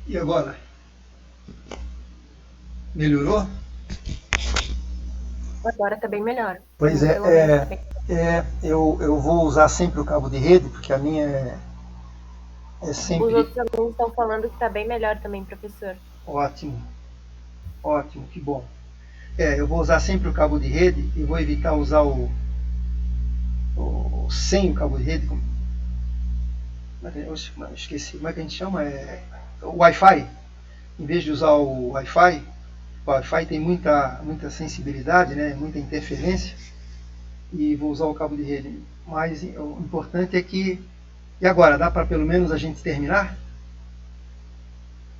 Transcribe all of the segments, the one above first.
E agora? Melhorou? Agora está bem melhor. Pois Pelo menos tá bem. eu vou usar sempre o cabo de rede, porque a minha é Os sempre outros alunos estão falando que está bem melhor também, professor. ótimo, ótimo, que bom. Eu vou usar sempre o cabo de rede e vou evitar usar sem o cabo de rede. Eu esqueci, como é que a gente chama? O Wi-Fi. Em vez de usar o Wi-Fi tem muita sensibilidade, né? Muita interferência, e vou usar o cabo de rede. Mas o importante é que... E agora, dá para pelo menos a gente terminar?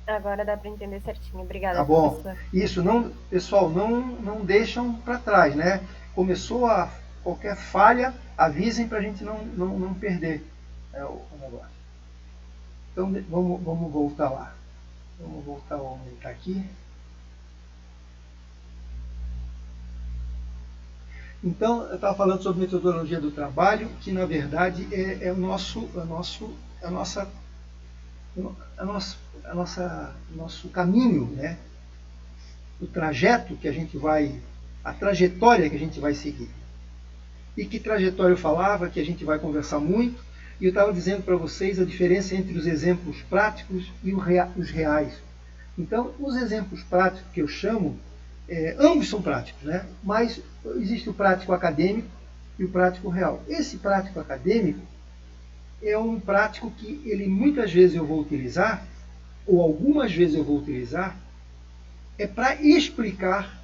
Agora dá para entender certinho. Tá Obrigada, bom. professor. Isso, não, pessoal, não deixam para trás, né? Começou qualquer falha, avisem para a gente não perder o negócio. Então, vamos voltar lá. Vamos voltar a aumentar aqui. Então, eu estava falando sobre metodologia do trabalho, que na verdade é o nosso caminho, né? O trajeto que a gente vai, a trajetória que a gente vai seguir. E que trajetória eu falava, que a gente vai conversar muito, e eu estava dizendo para vocês a diferença entre os exemplos práticos e os reais. Então, os exemplos práticos que eu chamo, ambos são práticos, né? Mas existe o prático acadêmico e o prático real. Esse prático acadêmico é um prático que ele muitas vezes eu vou utilizar, ou algumas vezes eu vou utilizar, para explicar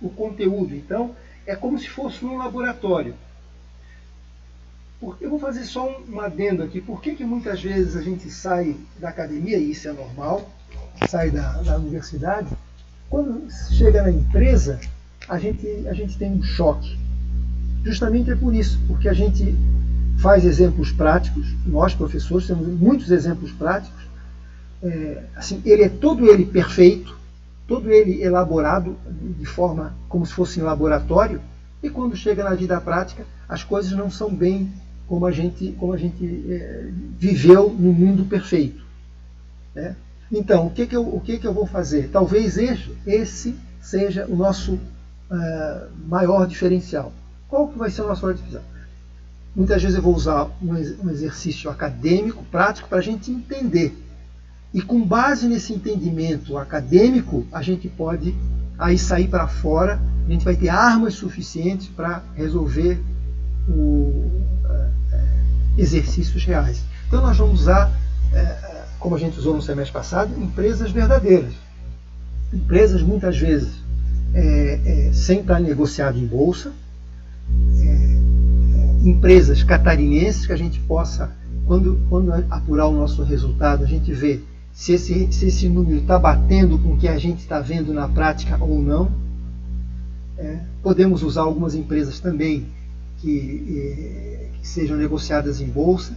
o conteúdo. Então, é como se fosse um laboratório. Eu vou fazer só um adendo aqui. Por que muitas vezes a gente sai da academia, e isso é normal, sai da universidade, quando chega na empresa, a gente tem um choque. Justamente é por isso, porque a gente faz exemplos práticos, nós professores temos muitos exemplos práticos, assim, ele é todo ele perfeito, todo ele elaborado de forma como se fosse em laboratório, e quando chega na vida prática, as coisas não são bem como a gente viveu no mundo perfeito, né? Então, o que eu vou fazer? Talvez esse seja o nosso maior diferencial. Qual que vai ser o nosso maior diferencial? Muitas vezes eu vou usar um exercício acadêmico, prático, para a gente entender. E com base nesse entendimento acadêmico, a gente pode aí sair para fora, a gente vai ter armas suficientes para resolver exercícios reais. Então nós vamos usar, como a gente usou no semestre passado, empresas verdadeiras. Empresas muitas vezes sem estar negociado em bolsa, empresas catarinenses que a gente possa, quando apurar o nosso resultado, a gente vê se esse número está batendo com o que a gente está vendo na prática ou não. Podemos usar algumas empresas também que sejam negociadas em bolsa,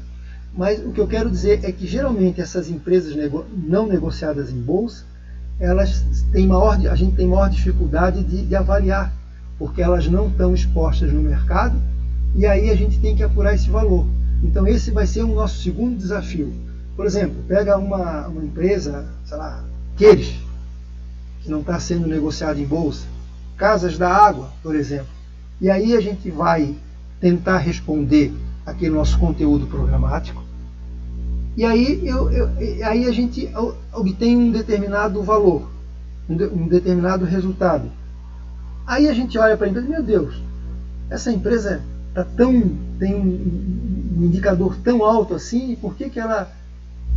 mas o que eu quero dizer é que geralmente essas empresas não negociadas em bolsa, elas têm a gente tem maior dificuldade de avaliar, porque elas não estão expostas no mercado, e aí a gente tem que apurar esse valor. Então esse vai ser o nosso segundo desafio. Por exemplo, pega uma empresa, sei lá, que não está sendo negociada em bolsa, Casas da Água, por exemplo. E aí a gente vai tentar responder aquele nosso conteúdo programático, e aí, aí a gente obtém um determinado valor, um determinado resultado. Aí a gente olha para a empresa, meu Deus, essa empresa tem um indicador tão alto assim, e por que ela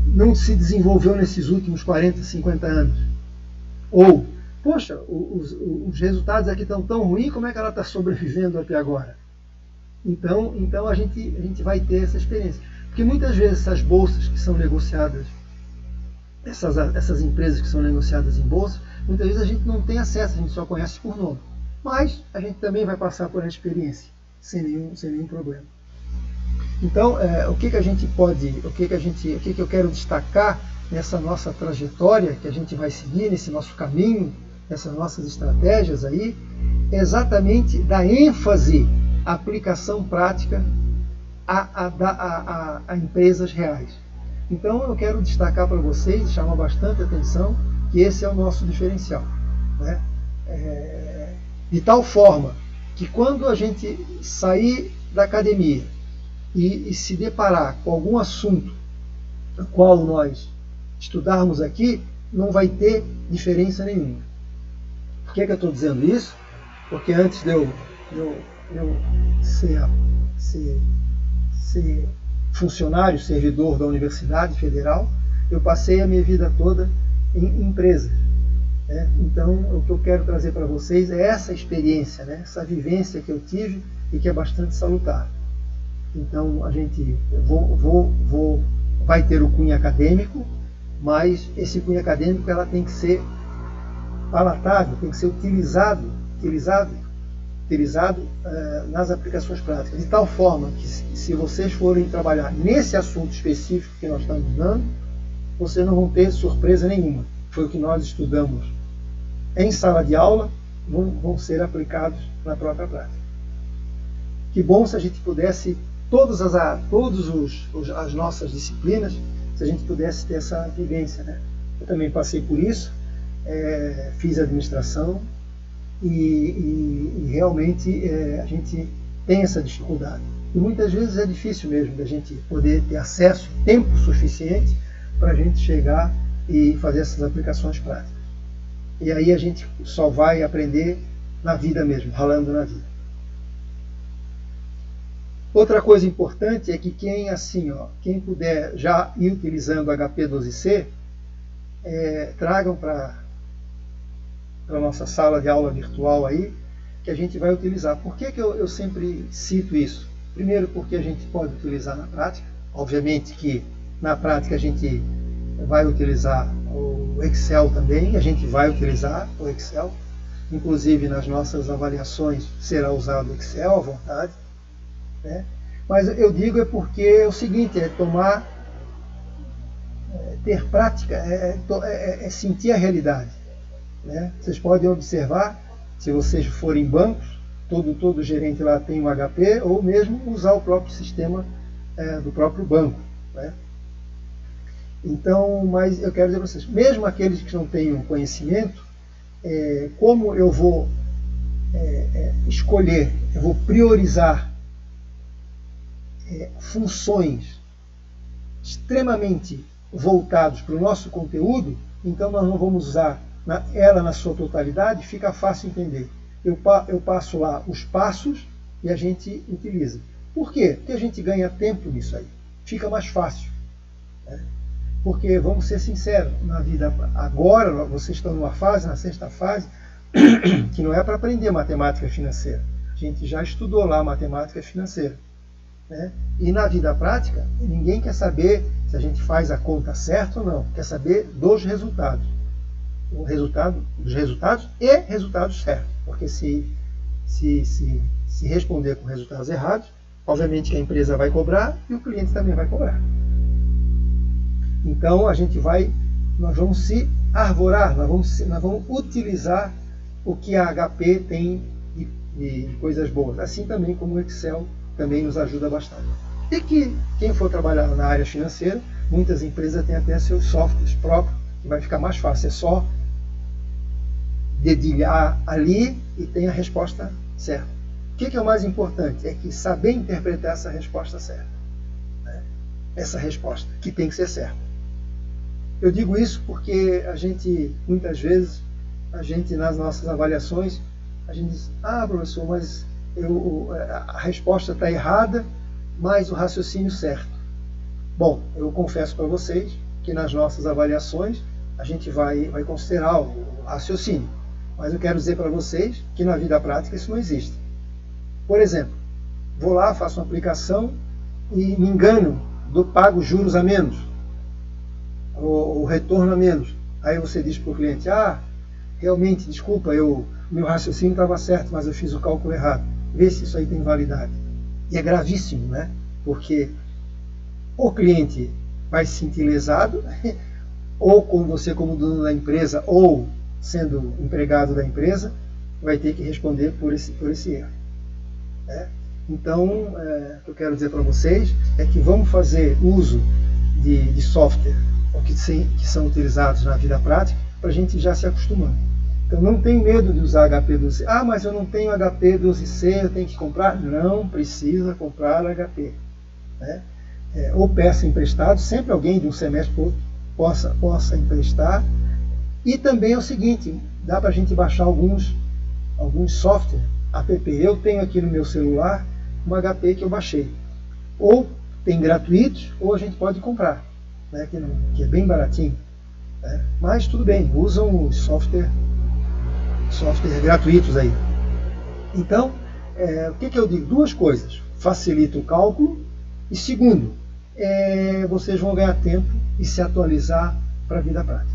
não se desenvolveu nesses últimos 40, 50 anos? Ou, poxa, os resultados aqui estão tão ruins, como é que ela está sobrevivendo até agora? Então a gente vai ter essa experiência. Porque muitas vezes essas bolsas que são negociadas, essas empresas que são negociadas em bolsa, muitas vezes a gente não tem acesso, a gente só conhece por nome. Mas a gente também vai passar por a experiência, sem nenhum problema. Então, o que eu quero destacar nessa nossa trajetória que a gente vai seguir, nesse nosso caminho, nessas nossas estratégias aí, é exatamente da ênfase à aplicação prática a empresas reais. Então eu quero destacar para vocês, chamar bastante atenção, que esse é o nosso diferencial, né? De tal forma que quando a gente sair da academia e se deparar com algum assunto do qual nós estudarmos aqui, não vai ter diferença nenhuma. Por que eu estou dizendo isso? Porque antes de eu ser funcionário, servidor da Universidade Federal, eu passei a minha vida toda em empresas. Né? Então, o que eu quero trazer para vocês é essa experiência, né? Essa vivência que eu tive e que é bastante salutar. Então, a gente vai ter o cunho acadêmico, mas esse cunho acadêmico ela tem que ser palatável, tem que ser utilizado nas aplicações práticas, de tal forma que se vocês forem trabalhar nesse assunto específico que nós estamos dando, vocês não vão ter surpresa nenhuma. Foi o que nós estudamos em sala de aula, vão ser aplicados na própria prática. Que bom se a gente pudesse, todas as nossas disciplinas, se a gente pudesse ter essa vivência, né? Eu também passei por isso, fiz administração, e realmente a gente tem essa dificuldade. E muitas vezes é difícil mesmo da gente poder ter acesso, tempo suficiente para a gente chegar e fazer essas aplicações práticas. E aí a gente só vai aprender na vida mesmo, ralando na vida. Outra coisa importante é que quem puder já ir utilizando HP12C, tragam para a nossa sala de aula virtual aí, que a gente vai utilizar. Por que eu sempre cito isso? Primeiro, porque a gente pode utilizar na prática. Obviamente que na prática a gente vai utilizar o Excel também, a gente vai utilizar o Excel. Inclusive nas nossas avaliações será usado o Excel à vontade, né? Mas eu digo porque é o seguinte, ter prática, é sentir a realidade. Né? Vocês podem observar, se vocês forem em bancos, todo gerente lá tem um HP, ou mesmo usar o próprio sistema do próprio banco. Né? Então, mas eu quero dizer para vocês, mesmo aqueles que não tenham conhecimento, como eu vou escolher, eu vou priorizar funções extremamente voltados para o nosso conteúdo, então nós não vamos usar ela na sua totalidade, fica fácil entender. Eu passo lá os passos e a gente utiliza. Por quê? Porque a gente ganha tempo nisso aí. Fica mais fácil. Né? Porque, vamos ser sinceros, na vida agora, vocês estão numa fase, na sexta fase, que não é para aprender matemática financeira. A gente já estudou lá matemática financeira. Né? E na vida prática, ninguém quer saber se a gente faz a conta certa ou não. Quer saber dos resultados. Dos resultados e resultados certos. Porque se responder com resultados errados, obviamente que a empresa vai cobrar e o cliente também vai cobrar. Então nós vamos se arvorar, nós vamos utilizar o que a HP tem de coisas boas. Assim também como o Excel também nos ajuda bastante. E que quem for trabalhar na área financeira, muitas empresas têm até seus softwares próprios, que vai ficar mais fácil. É só dedilhar ali e tem a resposta certa. O que é o mais importante? É que saber interpretar essa resposta certa. Né? Essa resposta, que tem que ser certa. Eu digo isso porque a gente, muitas vezes, nas nossas avaliações, a gente diz, professor, mas a resposta está errada, mas o raciocínio certo. Bom, eu confesso para vocês que nas nossas avaliações a gente vai considerar o raciocínio. Mas eu quero dizer para vocês que na vida prática isso não existe. Por exemplo, vou lá, faço uma aplicação e me engano, pago juros a menos, o retorno a menos. Aí você diz para o cliente, realmente, desculpa, meu raciocínio estava certo, mas eu fiz o cálculo errado. Vê se isso aí tem validade. E é gravíssimo, né? Porque o cliente vai se sentir lesado, ou com você como dono da empresa, ou sendo empregado da empresa, vai ter que responder por esse erro. Né? Então, o que eu quero dizer para vocês é que vamos fazer uso de software que são utilizados na vida prática para a gente já se acostumando. Então não tem medo de usar HP12C. Ah, mas eu não tenho HP12C, eu tenho que comprar? Não precisa comprar HP. Né? Ou peça emprestado, sempre alguém de um semestre possa emprestar. E também é o seguinte, dá para a gente baixar alguns software, app. Eu tenho aqui no meu celular um HP que eu baixei. Ou tem gratuitos, ou a gente pode comprar, né, que é bem baratinho. Né? Mas tudo bem, usam os software gratuitos aí. Então, o que eu digo? Duas coisas. Facilita o cálculo e, segundo, vocês vão ganhar tempo e se atualizar para a vida prática.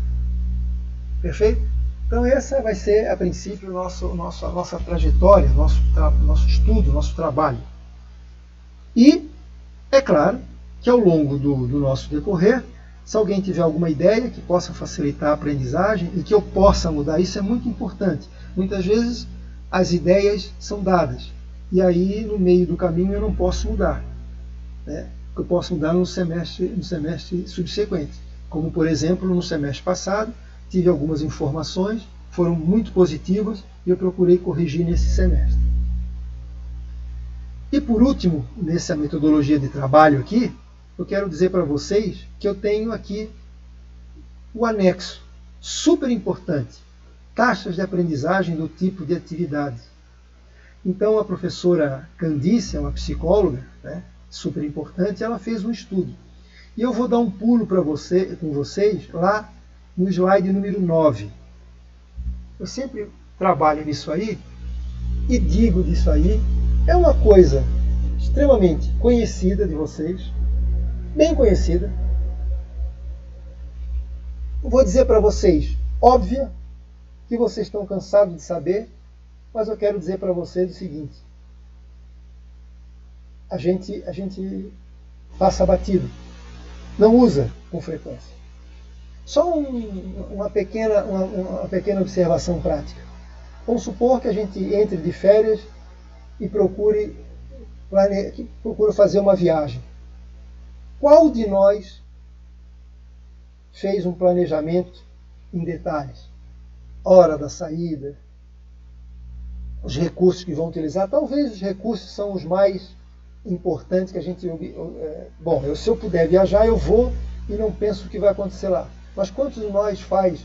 Perfeito? Então essa vai ser, a princípio, a nossa trajetória, nosso estudo, nosso trabalho. E é claro que ao longo do nosso decorrer, se alguém tiver alguma ideia que possa facilitar a aprendizagem e que eu possa mudar, isso é muito importante. Muitas vezes as ideias são dadas e aí no meio do caminho eu não posso mudar. Né? Eu posso mudar no semestre subsequente. Como, por exemplo, no semestre passado, tive algumas informações, foram muito positivas e eu procurei corrigir nesse semestre. E por último, nessa metodologia de trabalho aqui, eu quero dizer para vocês que eu tenho aqui o anexo, super importante, taxas de aprendizagem do tipo de atividade. Então a professora Candice, uma psicóloga, né, super importante, ela fez um estudo. E eu vou dar um pulo com vocês lá no slide número 9. Eu sempre trabalho nisso aí e digo disso aí. É uma coisa extremamente conhecida de vocês, bem conhecida. Eu vou dizer para vocês, óbvia, que vocês estão cansados de saber, mas eu quero dizer para vocês o seguinte. A gente passa batido, não usa com frequência. Só uma pequena observação prática. Vamos supor que a gente entre de férias e procure fazer uma viagem. Qual de nós fez um planejamento em detalhes? Hora da saída, os recursos que vão utilizar. Talvez os recursos são os mais importantes que a gente... Bom, se eu puder viajar, eu vou e não penso o que vai acontecer lá. Mas quantos de nós faz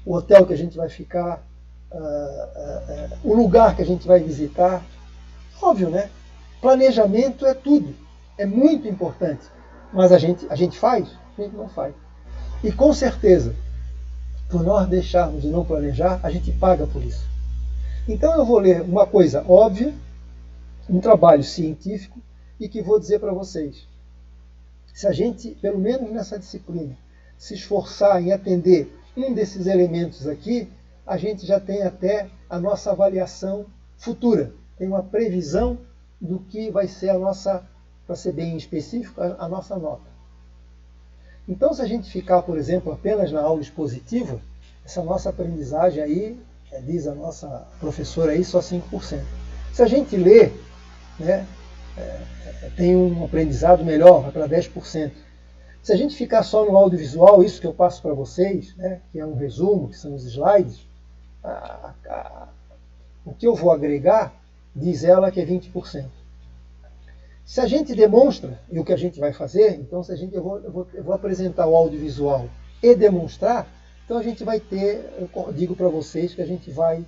o hotel que a gente vai ficar, o lugar que a gente vai visitar? Óbvio, né? Planejamento é tudo. É muito importante. Mas a gente faz? A gente não faz. E com certeza, por nós deixarmos de não planejar, a gente paga por isso. Então eu vou ler uma coisa óbvia, um trabalho científico, e que vou dizer para vocês. Se a gente, pelo menos nessa disciplina, se esforçar em atender um desses elementos aqui, a gente já tem até a nossa avaliação futura. Tem uma previsão do que vai ser a nossa, para ser bem específico, a nossa nota. Então, se a gente ficar, por exemplo, apenas na aula expositiva, essa nossa aprendizagem aí, diz a nossa professora aí, só 5%. Se a gente lê, né, tem um aprendizado melhor, vai para 10%. Se a gente ficar só no audiovisual, isso que eu passo para vocês, né, que é um resumo, que são os slides, o que eu vou agregar, diz ela que é 20%. Se a gente demonstra, e o que a gente vai fazer, então eu vou apresentar o audiovisual e demonstrar, então a gente vai ter, eu digo para vocês que a gente vai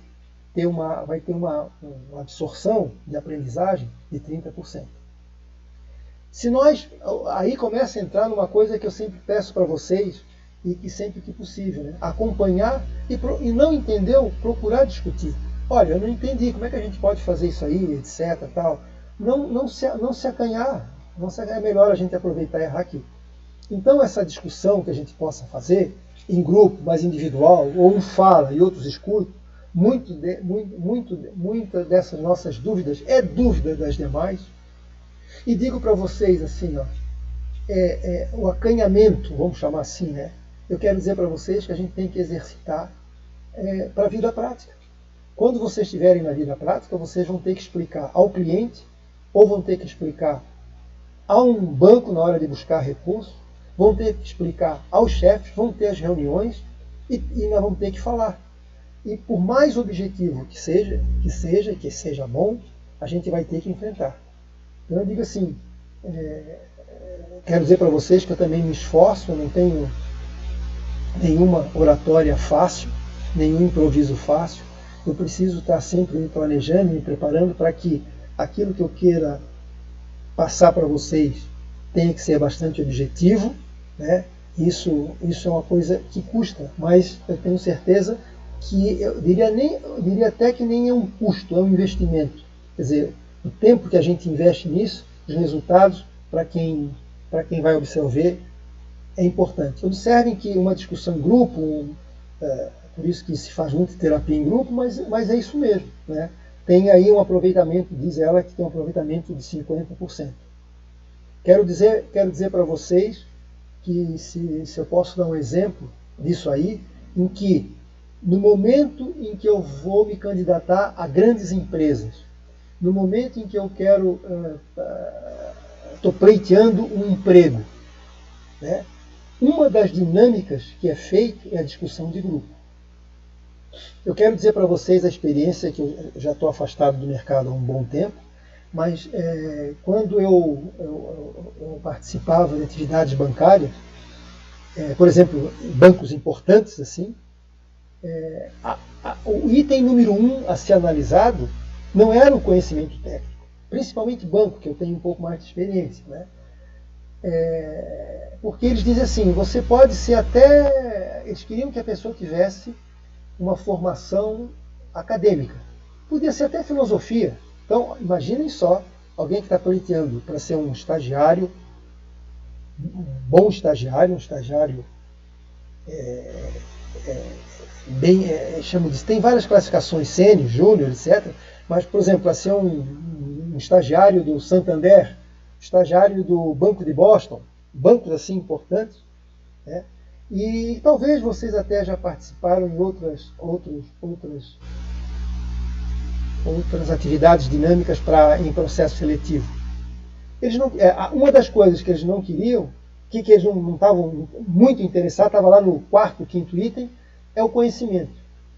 ter uma absorção de aprendizagem de 30%. Se nós, aí começa a entrar numa coisa que eu sempre peço para vocês, e que sempre que possível, né? Acompanhar e não entendeu, procurar discutir. Olha, eu não entendi, como é que a gente pode fazer isso aí, etc. Tal. Não se acanhar, é melhor a gente aproveitar e errar aqui. Então essa discussão que a gente possa fazer, em grupo, mas individual, ou um fala e outros escutam, muita dessas nossas dúvidas é dúvida das demais. E digo para vocês assim, ó, o acanhamento, vamos chamar assim, né? Eu quero dizer para vocês que a gente tem que exercitar para a vida prática. Quando vocês estiverem na vida prática, vocês vão ter que explicar ao cliente, ou vão ter que explicar a um banco na hora de buscar recurso, vão ter que explicar aos chefes, vão ter as reuniões e nós vamos ter que falar. E por mais objetivo que seja bom, a gente vai ter que enfrentar. Então eu digo assim, quero dizer para vocês que eu também me esforço, eu não tenho nenhuma oratória fácil, nenhum improviso fácil. Eu preciso estar sempre me planejando, me preparando para que aquilo que eu queira passar para vocês tenha que ser bastante objetivo, né? Isso é uma coisa que custa, mas eu tenho certeza que eu diria até que nem é um custo, é um investimento. Quer dizer, o tempo que a gente investe nisso, os resultados para quem vai observar é importante. Observem que uma discussão em grupo, por isso que se faz muito terapia em grupo, mas é isso mesmo, né? Tem aí um aproveitamento, diz ela, que tem um aproveitamento de 50%. Quero dizer para vocês que, se eu posso dar um exemplo disso aí, em que no momento em que eu vou me candidatar a grandes empresas, no momento em que eu estou pleiteando um emprego, né? Uma das dinâmicas que é feita é a discussão de grupo. Eu quero dizer para vocês a experiência, que eu já estou afastado do mercado há um bom tempo, mas quando eu participava de atividades bancárias, por exemplo, bancos importantes assim, o item número 1 a ser analisado não era o conhecimento técnico, principalmente banco, que eu tenho um pouco mais de experiência, né? Porque eles dizem assim, você pode ser até... Eles queriam que a pessoa tivesse uma formação acadêmica. Podia ser até filosofia. Então, imaginem só, alguém que está pleiteando para ser um estagiário, um bom estagiário, um estagiário chamo de... Tem várias classificações, sênior, júnior, etc. Mas, por exemplo, para ser um estagiário do Santander, estagiário do Banco de Boston, bancos assim importantes, né? E talvez vocês até já participaram em outras atividades dinâmicas em processo seletivo. Eles não, uma das coisas que eles não queriam, que eles não estavam muito interessados, estava lá no quarto, quinto item, é o conhecimento.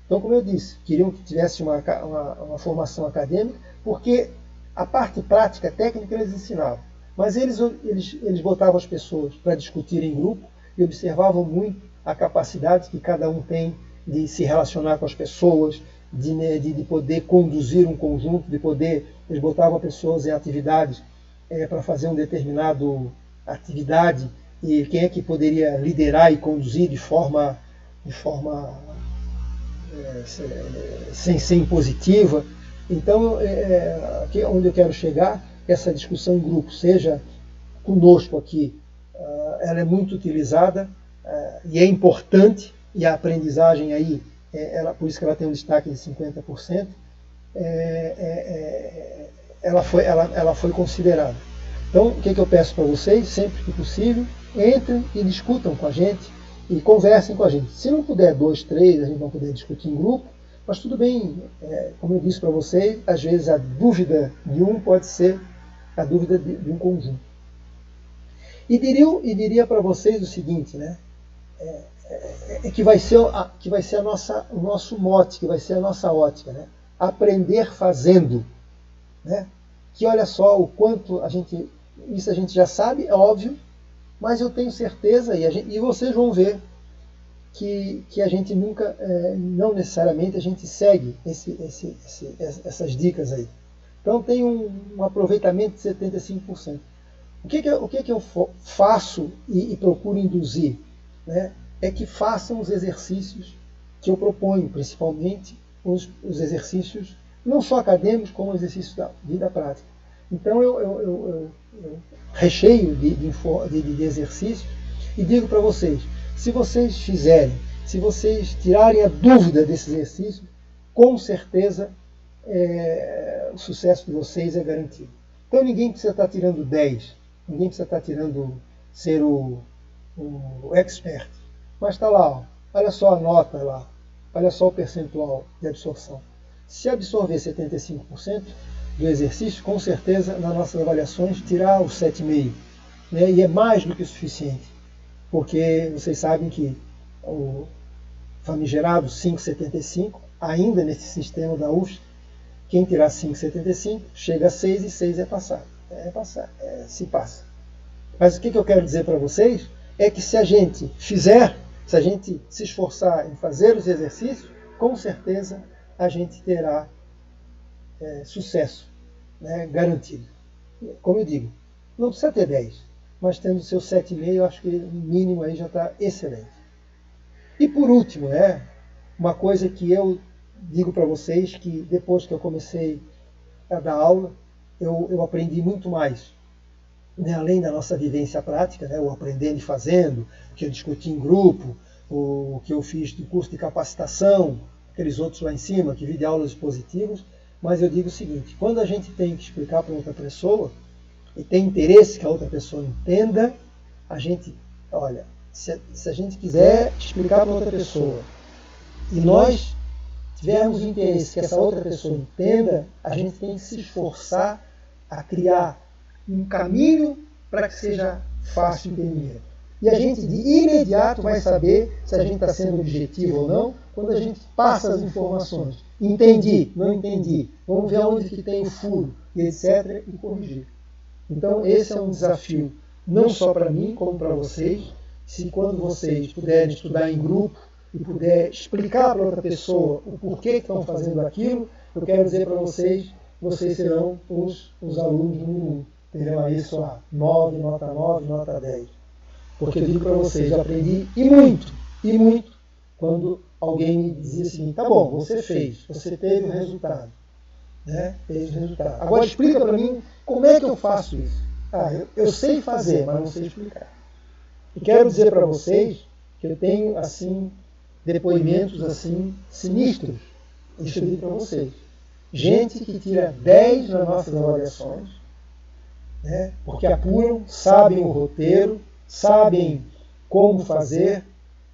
Então, como eu disse, queriam que tivesse uma formação acadêmica, porque a parte prática, técnica, eles ensinavam. Mas eles botavam as pessoas para discutir em grupo e observavam muito a capacidade que cada um tem de se relacionar com as pessoas, de poder conduzir um conjunto, eles botavam pessoas em atividades para fazer uma determinada atividade, e quem é que poderia liderar e conduzir de forma sem ser impositiva. Então, aqui é onde eu quero chegar, essa discussão em grupo, seja conosco aqui, ela é muito utilizada e é importante, e a aprendizagem aí, por isso que ela tem um destaque de 50%, ela foi considerada. Então, o que eu peço para vocês, sempre que possível, entrem e discutam com a gente e conversem com a gente. Se não puder 2, 3, a gente não puder discutir em grupo, mas tudo bem, como eu disse para vocês, às vezes a dúvida de um pode ser a dúvida de um conjunto. E diria para vocês o seguinte, né? Que vai ser o nosso mote, que vai ser a nossa ótica, né? Aprender fazendo, né? Que olha só o quanto isso a gente já sabe, é óbvio, mas eu tenho certeza, e vocês vão ver, que a gente nunca, não necessariamente a gente segue essas dicas aí. Então tem um aproveitamento de 75%. O que eu faço e procuro induzir, né? É que façam os exercícios que eu proponho, principalmente os exercícios não só acadêmicos, como exercícios da vida prática. Então eu recheio de exercícios e digo para vocês, se vocês fizerem, se vocês tirarem a dúvida desses exercícios, com certeza o sucesso de vocês é garantido. Então ninguém precisa estar tirando 10, ninguém precisa estar ser o expert. Mas está lá, ó, olha só a nota lá, olha só o percentual de absorção. Se absorver 75% do exercício, com certeza, nas nossas avaliações, tirar os 7,5, né? E é mais do que o suficiente. porque vocês sabem que o famigerado 5,75, ainda nesse sistema da UFSC, quem tirar 5,75 chega a 6 e 6 é passado. Se passa. Mas o que eu quero dizer para vocês é que se a gente se esforçar em fazer os exercícios, com certeza a gente terá sucesso, né, garantido. Como eu digo, não precisa ter 10, mas tendo seu 7,5, eu acho que o mínimo aí já está excelente. E por último, uma coisa que eu digo para vocês, que depois que eu comecei a dar aula, eu aprendi muito mais, né, além da nossa vivência prática, né, o aprendendo e fazendo, o que eu discuti em grupo, o que eu fiz do curso de capacitação, aqueles outros lá em cima, que vi de aulas expositivas, mas eu digo o seguinte, quando a gente tem que explicar para outra pessoa, e tem interesse que a outra pessoa entenda, a gente, olha, se a gente quiser explicar para outra pessoa, e nós tivermos interesse que essa outra pessoa entenda, a gente tem que se esforçar a criar um caminho para que seja fácil entender. E a gente de imediato vai saber se a gente está sendo objetivo ou não, quando a gente passa as informações. Entendi, não entendi, vamos ver onde que tem o furo, e etc., e corrigir. Então esse é um desafio, não só para mim, como para vocês. Se quando vocês puderem estudar em grupo e puder explicar para outra pessoa o porquê que estão fazendo aquilo, eu quero dizer para vocês, vocês serão os alunos número 1. Terão aí sua 9, nota 10. Porque eu digo para vocês, eu aprendi e muito, quando alguém me dizia assim, tá bom, você fez, você teve o resultado. Né? Fez o resultado. Agora explica para mim como é que eu faço isso. Eu sei fazer, mas não sei explicar. E quero dizer para vocês que eu tenho, assim, depoimentos, assim, sinistros. Isso eu digo para vocês. Gente que tira 10 nas nossas avaliações, né? Porque apuram, sabem o roteiro, sabem como fazer.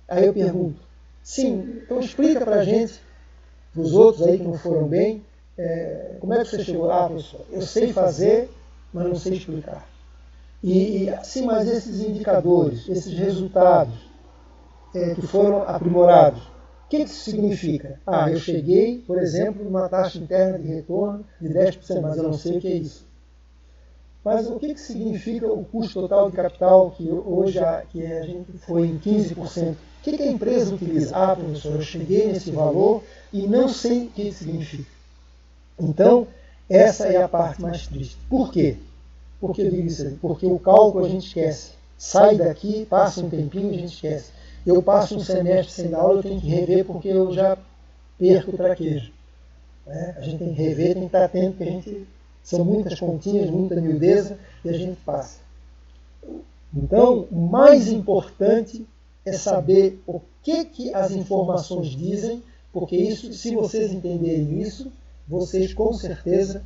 Aí eu pergunto, sim, então explica para a gente, os outros aí que não foram bem, como é que você chegou? Professor, eu sei fazer, mas não sei explicar. Sim, mas esses indicadores, esses resultados que foram aprimorados, o que isso significa? Eu cheguei, por exemplo, numa taxa interna de retorno de 10%, mas eu não sei o que é isso. Mas o que significa o custo total de capital, que hoje a gente foi em 15%? O que a empresa utiliza? Professor, eu cheguei nesse valor e não sei o que significa. Então, essa é a parte mais triste. Por quê? Por que eu digo isso aí? Porque o cálculo a gente esquece. Sai daqui, passa um tempinho e a gente esquece. Eu passo um semestre sem dar aula, eu tenho que rever porque eu já perco o traquejo. A gente tem que rever, tem que estar atento, porque são muitas continhas, muita miudeza, e a gente passa. Então, o mais importante é saber o que as informações dizem, porque isso, se vocês entenderem isso, vocês com certeza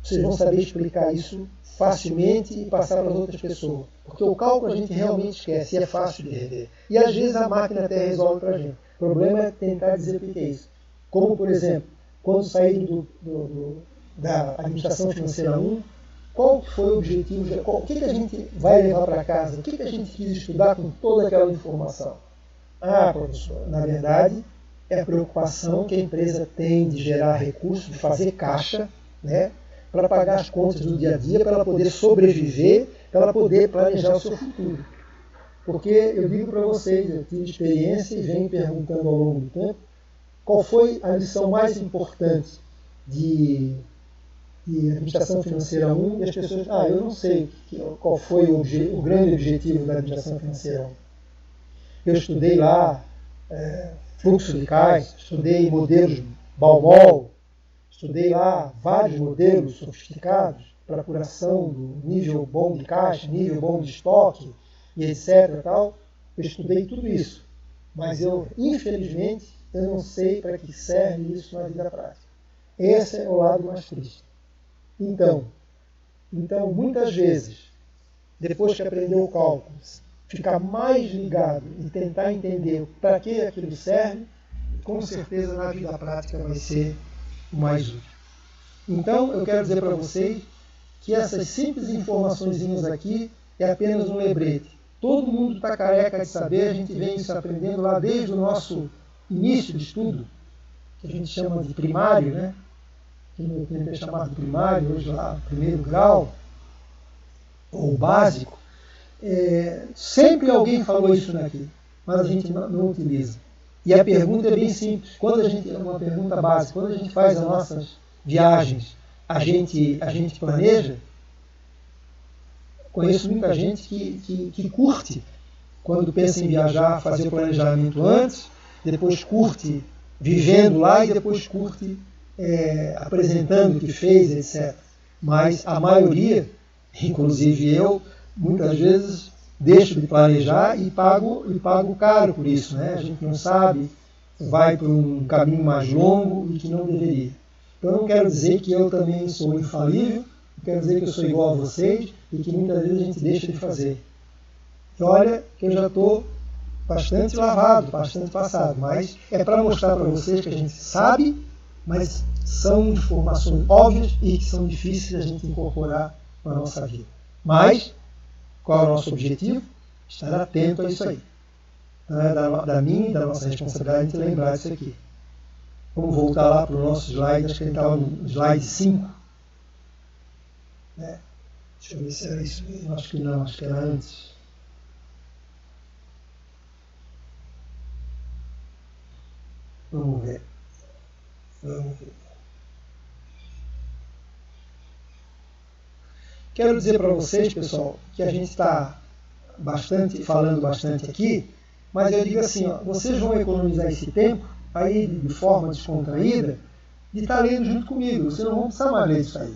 vocês vão saber explicar isso facilmente e passar para as outras pessoas. Porque o cálculo a gente realmente esquece e é fácil de rever. E às vezes a máquina até resolve para a gente. O problema é tentar dizer o que é isso. Como, por exemplo, quando saíram da Administração Financeira 1, qual foi o objetivo? O que a gente vai levar para casa? O que a gente quis estudar com toda aquela informação? Professor, na verdade, é a preocupação que a empresa tem de gerar recursos, de fazer caixa, né, para pagar as contas do dia a dia, para ela poder sobreviver, para ela poder planejar o seu futuro. Porque eu digo para vocês, eu tive experiência e venho perguntando ao longo do tempo, qual foi a lição mais importante de Administração Financeira 1, e as pessoas, eu não sei qual foi o grande objetivo da Administração Financeira 1. Eu estudei lá fluxo de caixa, estudei modelos Baumol, estudei lá vários modelos sofisticados para apuração do nível bom de caixa, nível bom de estoque, e etc. Tal. Eu estudei tudo isso, mas infelizmente, eu não sei para que serve isso na vida prática. Esse é o lado mais triste. Então, muitas vezes, depois que aprendeu o cálculo, ficar mais ligado e tentar entender para que aquilo serve, com certeza na vida prática vai ser o mais útil. Então, eu quero dizer para vocês que essas simples informações aqui é apenas um lembrete. Todo mundo está careca de saber, a gente vem isso aprendendo lá desde o nosso início de estudo, que a gente chama de primário, né? Que no tempo é chamado de primário, hoje lá, primeiro grau, ou básico. Sempre alguém falou isso daqui, mas a gente não utiliza. E a pergunta é bem simples. Uma pergunta básica, quando a gente faz as nossas viagens, a gente planeja. Conheço muita gente que curte, quando pensa em viajar, fazer o planejamento antes, depois curte vivendo lá e depois curte apresentando o que fez, etc. Mas a maioria, inclusive eu, muitas vezes deixo de planejar e pago caro por isso, né? A gente não sabe, vai por um caminho mais longo e que não deveria. Então não quero dizer que eu também sou infalível, não quero dizer que eu sou igual a vocês e que muitas vezes a gente deixa de fazer. E olha que eu já estou bastante lavado, bastante passado, mas é para mostrar para vocês que a gente sabe, mas são informações óbvias e que são difíceis a gente incorporar na nossa vida. Mas, qual é o nosso objetivo? Estar atento a isso aí. Então é da minha e da nossa responsabilidade a gente lembrar disso aqui. Vamos voltar lá para o nosso slide, acho que ele estava no slide 5. Deixa eu ver se era isso mesmo, acho que não, acho que era antes. Vamos ver. Quero dizer para vocês, pessoal, que a gente está falando bastante aqui, mas eu digo assim, ó, vocês vão economizar esse tempo aí de forma descontraída de estar lendo junto comigo. Vocês não vão precisar mais ler isso aí.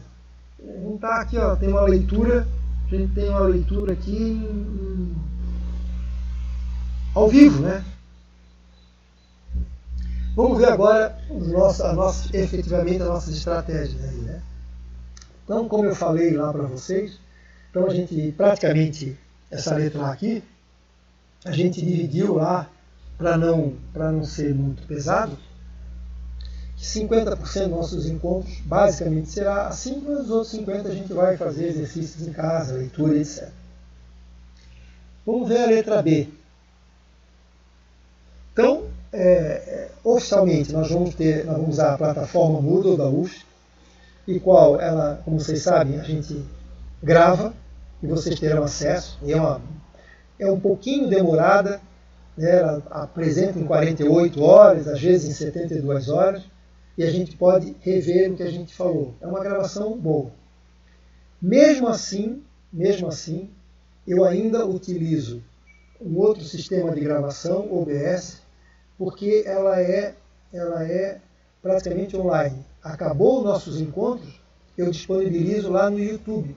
Vamos estar aqui, ó, tem uma leitura, a gente tem uma leitura aqui ao vivo, né? Vamos ver agora efetivamente as nossas estratégias aí, né? Então, como eu falei lá para vocês, então a gente praticamente, essa letra lá aqui, a gente dividiu lá, para não ser muito pesado, que 50% dos nossos encontros basicamente será assim, mas os outros 50% a gente vai fazer exercícios em casa, leitura, etc. Vamos ver a letra B. Então, oficialmente, nós vamos usar a plataforma Moodle da UF, e qual ela, como vocês sabem, a gente grava e vocês terão acesso. E é um pouquinho demorada, né? Ela apresenta em 48 horas, às vezes em 72 horas, e a gente pode rever o que a gente falou. É uma gravação boa. Mesmo assim, eu ainda utilizo um outro sistema de gravação, OBS, porque ela é praticamente online. Acabou os nossos encontros, eu disponibilizo lá no YouTube.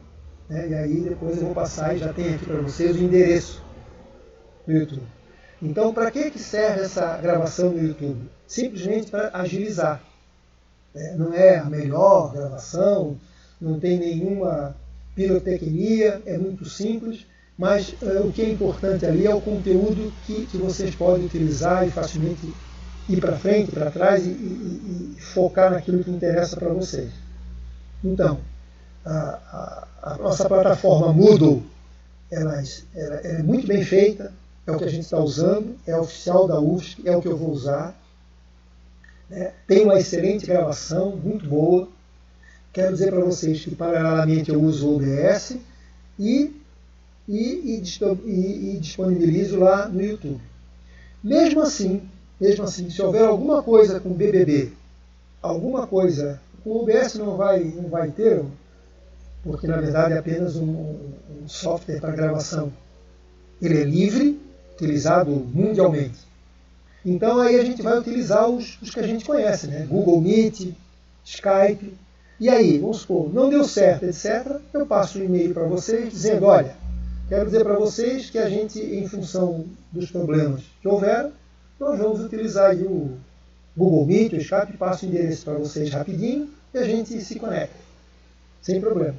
Né? E aí depois eu vou passar e já tem aqui para vocês o endereço do YouTube. Então, para que serve essa gravação no YouTube? Simplesmente para agilizar. Não é a melhor gravação, não tem nenhuma pirotecnia, é muito simples, mas o que é importante ali é o conteúdo que vocês podem utilizar e facilmente ir para frente, para trás e focar naquilo que interessa para vocês. Então, a nossa plataforma Moodle, ela é muito bem feita, é o que a gente está usando, é oficial da UFSC, é o que eu vou usar. Tem uma excelente gravação, muito boa. Quero dizer para vocês que paralelamente eu uso o OBS e disponibilizo lá no YouTube. Mesmo assim, se houver alguma coisa com BBB, alguma coisa, o OBS não vai ter, porque na verdade é apenas um software para gravação. Ele é livre, utilizado mundialmente. Então aí a gente vai utilizar os que a gente conhece, né? Google Meet, Skype. E aí, vamos supor, não deu certo, etc. Eu passo um e-mail para vocês dizendo, olha, quero dizer para vocês que a gente, em função dos problemas que houveram, nós vamos utilizar aí o Google Meet, o Skype, passo o endereço para vocês rapidinho e a gente se conecta, sem problema.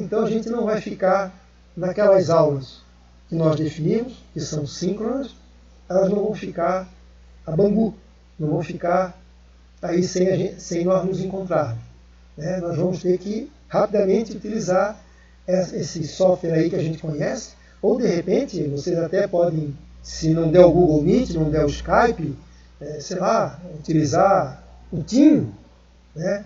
Então a gente não vai ficar naquelas aulas que nós definimos, que são síncronas, elas não vão ficar a bangu, não vão ficar aí sem nós nos encontrarmos. Nós vamos ter que rapidamente utilizar esse software aí que a gente conhece, ou de repente vocês até podem, se não der o Google Meet, não der o Skype, sei lá, utilizar o Team, né?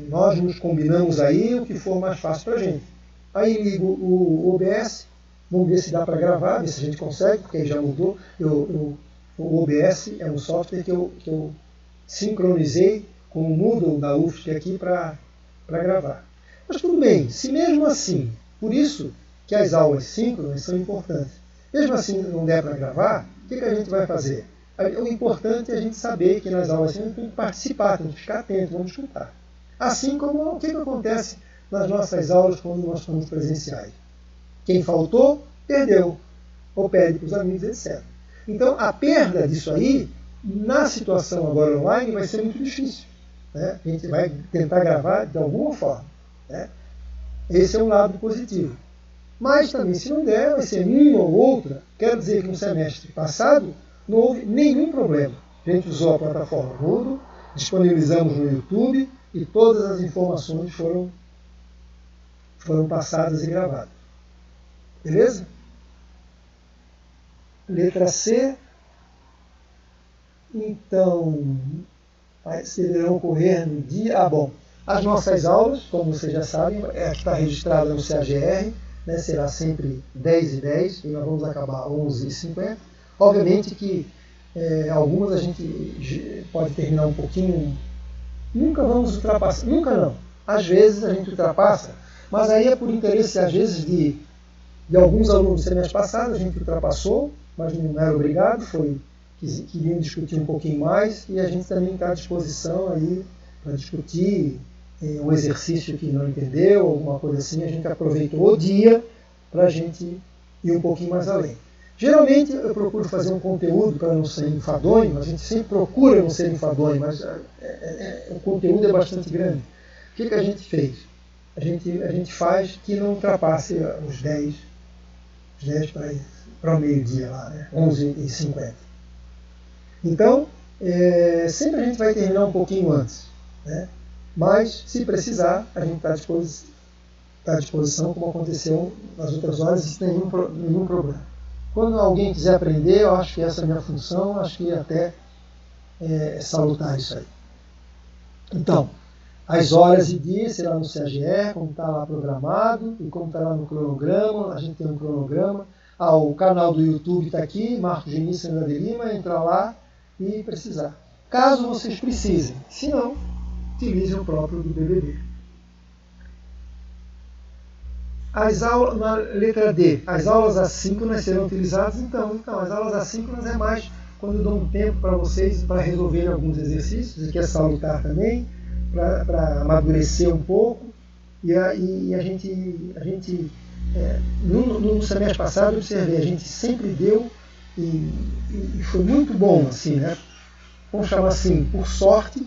Nós nos combinamos aí o que for mais fácil para a gente. Aí ligo o OBS, vamos ver se dá para gravar, ver se a gente consegue, porque aí já mudou. O OBS é um software que eu sincronizei com o Moodle da UFSC aqui para gravar. Mas tudo bem, se mesmo assim, por isso que as aulas síncronas são importantes, mesmo assim não der para gravar, o que a gente vai fazer? O importante é a gente saber que nas aulas síncronas tem que participar, tem que ficar atento, vamos escutar. Assim como o que acontece nas nossas aulas quando nós estamos presenciais. Quem faltou, perdeu, ou pede para os amigos, etc. Então, a perda disso aí, na situação agora online, vai ser muito difícil. Né? A gente vai tentar gravar de alguma forma. Né? Esse é um lado positivo. Mas também, se não der, vai ser uma ou outra. Quero dizer que no semestre passado não houve nenhum problema. A gente usou a plataforma Moodle, disponibilizamos no YouTube e todas as informações foram passadas e gravadas. Beleza? Letra C. Então, deverão ocorrer no dia... bom. As nossas aulas, como vocês já sabem, está registrada no CAGR, né, será sempre 10h10 e nós vamos acabar 11h50. Obviamente que algumas a gente pode terminar um pouquinho... Nunca vamos ultrapassar, nunca não. Às vezes a gente ultrapassa, mas aí é por interesse, às vezes, de alguns alunos do semestre passado, a gente ultrapassou, mas não era obrigado, queriam discutir um pouquinho mais, e a gente também está à disposição aí para discutir um exercício que não entendeu, alguma coisa assim, a gente aproveitou o dia para a gente ir um pouquinho mais além. Geralmente eu procuro fazer um conteúdo para não ser enfadonho, a gente sempre procura não ser enfadonho, mas o conteúdo é bastante grande. O que a gente fez? A gente faz que não ultrapasse os 10 para o meio-dia lá, né? 11h50. Então, sempre a gente vai terminar um pouquinho antes, né? Mas, se precisar, a gente está à disposição, como aconteceu nas outras horas, sem nenhum problema. Quando alguém quiser aprender, eu acho que essa é a minha função, acho que até salutar isso aí. Então, as horas e dias será no CAGR, como está lá programado, e como está lá no cronograma, a gente tem um cronograma. O canal do YouTube está aqui, Marcos Vinícius Sandra de Lima, entra lá e precisar. Caso vocês precisem, se não, utilize o próprio do BBB. Na letra D, as aulas assíncronas serão utilizadas, então as aulas assíncronas é mais quando eu dou um tempo para vocês para resolverem alguns exercícios, e que é salutar também, para amadurecer um pouco, e a gente no semestre passado eu observei, a gente sempre deu, e foi muito bom, assim, né? Vamos chamar assim, por sorte,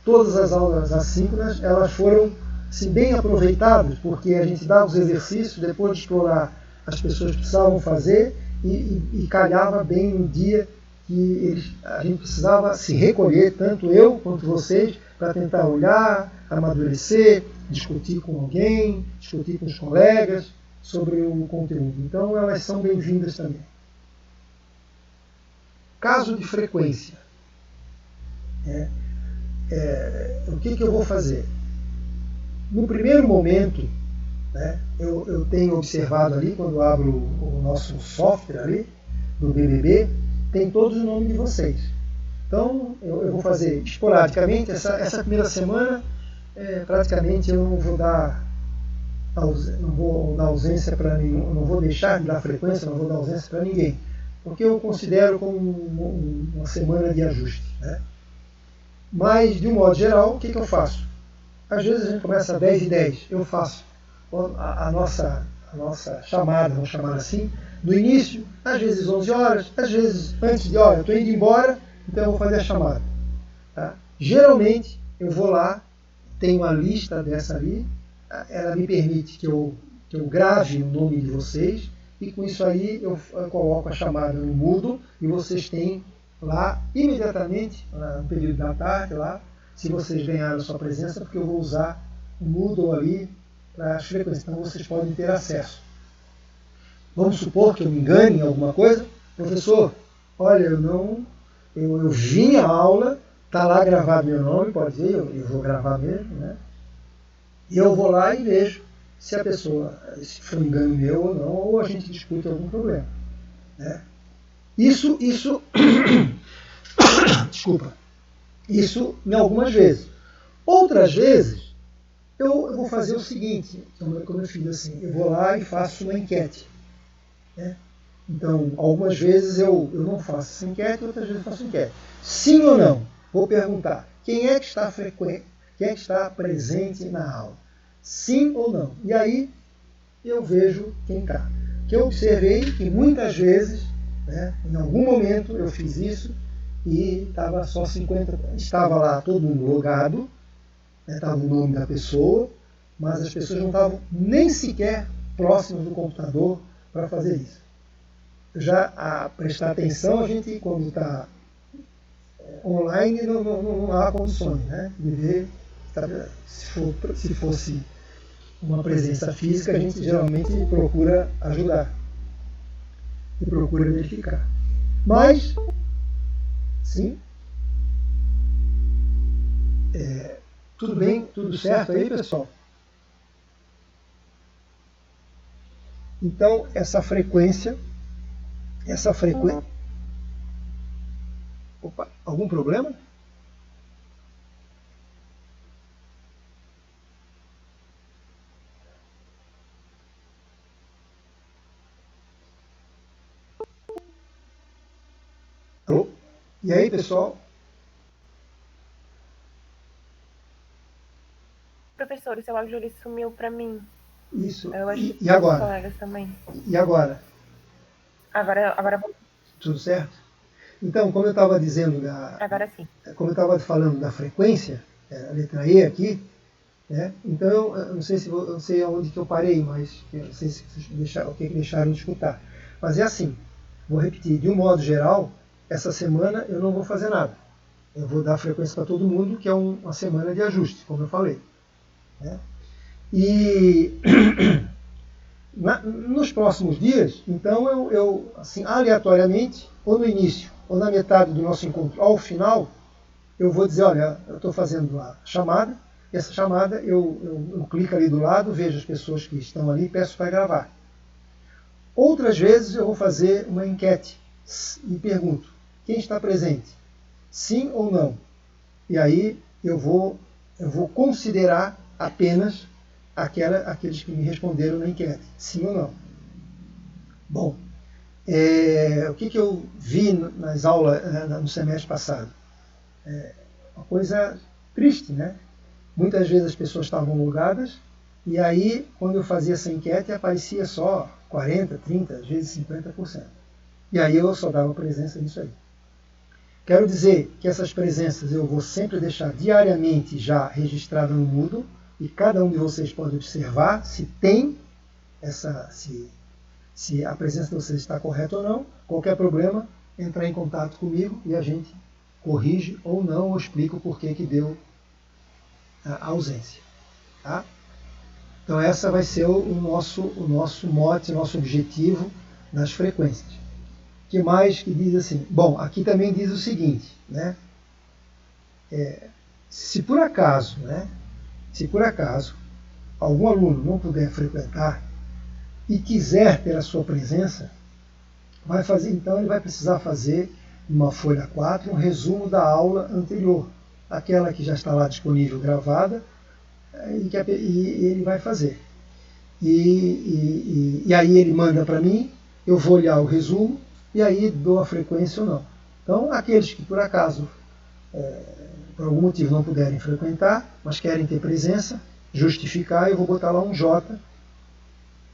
todas as aulas assíncronas, elas foram assim, bem aproveitadas, porque a gente dava os exercícios, depois de explorar, as pessoas precisavam fazer, e calhava bem no dia que a gente precisava se recolher, tanto eu quanto vocês, para tentar olhar, amadurecer, discutir com alguém, discutir com os colegas sobre o conteúdo. Então elas são bem-vindas também. Caso de frequência. O que eu vou fazer? No primeiro momento, né, eu tenho observado ali, quando eu abro o nosso software ali, do BBB, tem todos os nomes de vocês. Então, eu vou fazer esporadicamente, essa primeira semana, praticamente eu não vou dar ausência para nenhum, não vou deixar de dar frequência, não vou dar ausência para ninguém, porque eu considero como uma semana de ajuste. Né? Mas, de um modo geral, o que eu faço? Às vezes a gente começa às 10h10, eu faço a nossa chamada, vamos chamar assim, no início, às vezes 11 horas, às vezes antes de, eu estou indo embora, então eu vou fazer a chamada. Tá? Geralmente, eu vou lá, tenho uma lista dessa ali, ela me permite que eu grave o nome de vocês, e com isso aí eu coloco a chamada no Moodle, e vocês têm lá, imediatamente, no período da tarde, lá, se vocês ganharam a sua presença, porque eu vou usar o Moodle ali para as frequências, então vocês podem ter acesso. Vamos supor que eu me engane em alguma coisa, professor, olha, eu vi a aula, está lá gravado meu nome, pode ver, eu vou gravar mesmo, né? E eu vou lá e vejo se a pessoa, se foi um engano meu ou não, ou a gente discute algum problema, né? Isso, desculpa, isso em algumas vezes. Outras vezes, eu vou fazer o seguinte, como eu fiz assim, eu vou lá e faço uma enquete, né? Então, algumas vezes eu não faço essa enquete, outras vezes eu faço enquete. Sim ou não? Vou perguntar, quem é que está frequente, quem é que está presente na aula? Sim ou não? E aí eu vejo quem está. Que eu observei que muitas vezes, né, em algum momento eu fiz isso e estava só 50, estava lá todo mundo logado, estava o nome da pessoa, mas as pessoas não estavam nem sequer próximas do computador para fazer isso. Já a prestar atenção, a gente quando está online não há condições, né, de ver. Se fosse uma presença física, a gente geralmente procura ajudar e procura verificar. Mas, sim, tudo bem, tudo certo aí, pessoal? Então, essa frequência... Opa, algum problema? Alô? E aí, pessoal? Professor, o seu áudio ele sumiu para mim. Isso. Eu acho que E agora? os colegas também. E agora? Agora Tudo certo? Então, como eu estava dizendo, agora sim. como eu estava falando da frequência, a letra E aqui, né? Então, eu não sei se eu não sei aonde que eu parei, mas eu não sei se o que deixaram de escutar. Mas é assim, vou repetir, de um modo geral, essa semana eu não vou fazer nada. Eu vou dar frequência para todo mundo, que é uma semana de ajuste, como eu falei, né? E nos próximos dias, então eu assim, aleatoriamente, ou no início, ou na metade do nosso encontro, ao final, eu vou dizer, olha, eu estou fazendo a chamada, e essa chamada eu clico ali do lado, vejo as pessoas que estão ali e peço para gravar. Outras vezes eu vou fazer uma enquete e pergunto, quem está presente? Sim ou não? E aí eu vou considerar apenas aqueles que me responderam na enquete, sim ou não. Bom, o que eu vi nas aulas no semestre passado? Uma coisa triste, né? Muitas vezes as pessoas estavam logadas e aí, quando eu fazia essa enquete, aparecia só 40%, 30%, às vezes 50%. E aí eu só dava presença nisso aí. Quero dizer que essas presenças eu vou sempre deixar diariamente já registrada no Moodle e cada um de vocês pode observar se tem se a presença de vocês está correta ou não. Qualquer problema, entrar em contato comigo e a gente corrige ou não, ou explica o porquê que deu a ausência. Tá? Então essa vai ser o nosso mote, o nosso objetivo nas frequências. O que mais que diz assim? Bom, aqui também diz o seguinte, né? Se por acaso algum aluno não puder frequentar e quiser ter a sua presença, então ele vai precisar fazer numa folha 4 um resumo da aula anterior, aquela que já está lá disponível gravada, e ele vai fazer. E aí ele manda para mim, eu vou olhar o resumo e aí dou a frequência ou não. Então, aqueles que por acaso, por algum motivo não puderem frequentar, mas querem ter presença, justificar, eu vou botar lá um J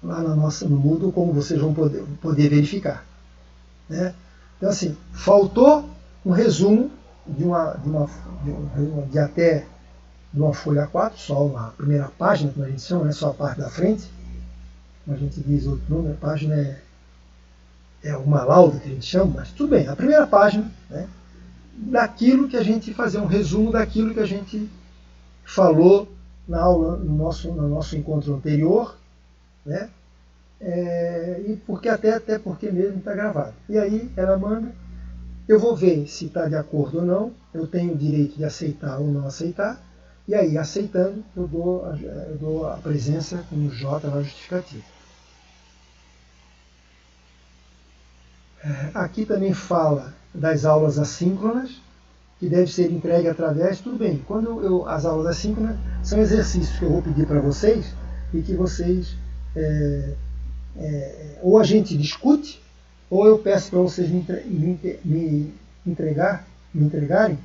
lá no Moodle, como vocês vão poder verificar. Né? Então, assim, faltou um resumo de até de uma folha A4, só a primeira página, como a gente chama, não é só a parte da frente, como a gente diz outro nome, a página é uma lauda que a gente chama, mas tudo bem, a primeira página, né, daquilo que a gente fazer um resumo daquilo que a gente falou na aula, no nosso encontro anterior, né? E porque até porque mesmo está gravado. E aí ela manda, eu vou ver se está de acordo ou não, eu tenho o direito de aceitar ou não aceitar, e aí aceitando eu dou a presença com o J na justificativa. Aqui também fala das aulas assíncronas, que deve ser entregue através, tudo bem, quando as aulas assíncronas são exercícios que eu vou pedir para vocês e que vocês ou a gente discute, ou eu peço para vocês me entregarem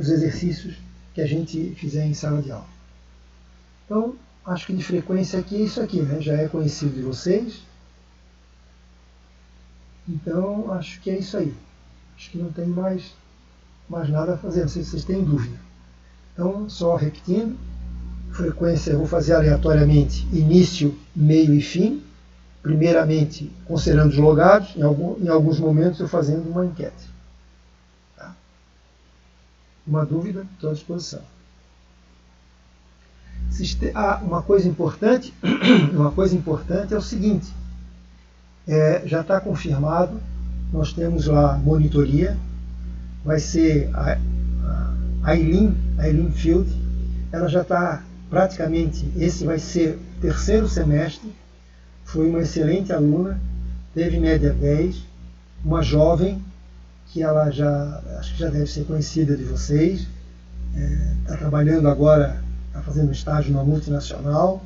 os exercícios que a gente fizer em sala de aula. Então, acho que de frequência aqui é isso aqui, né? Já é conhecido de vocês. Então, acho que é isso aí. Acho que não tem mais nada a fazer, não sei se vocês têm dúvida. Então, só repetindo, frequência eu vou fazer aleatoriamente início, meio e fim. Primeiramente, considerando os logados, em alguns momentos eu fazendo uma enquete. Tá? Uma dúvida, estou à disposição. Uma coisa importante é o seguinte, já está confirmado, nós temos lá monitoria, vai ser a Aileen Field, ela já está praticamente, esse vai ser o terceiro semestre, foi uma excelente aluna, teve média 10, uma jovem, que ela acho que já deve ser conhecida de vocês, está trabalhando agora, está fazendo estágio numa multinacional,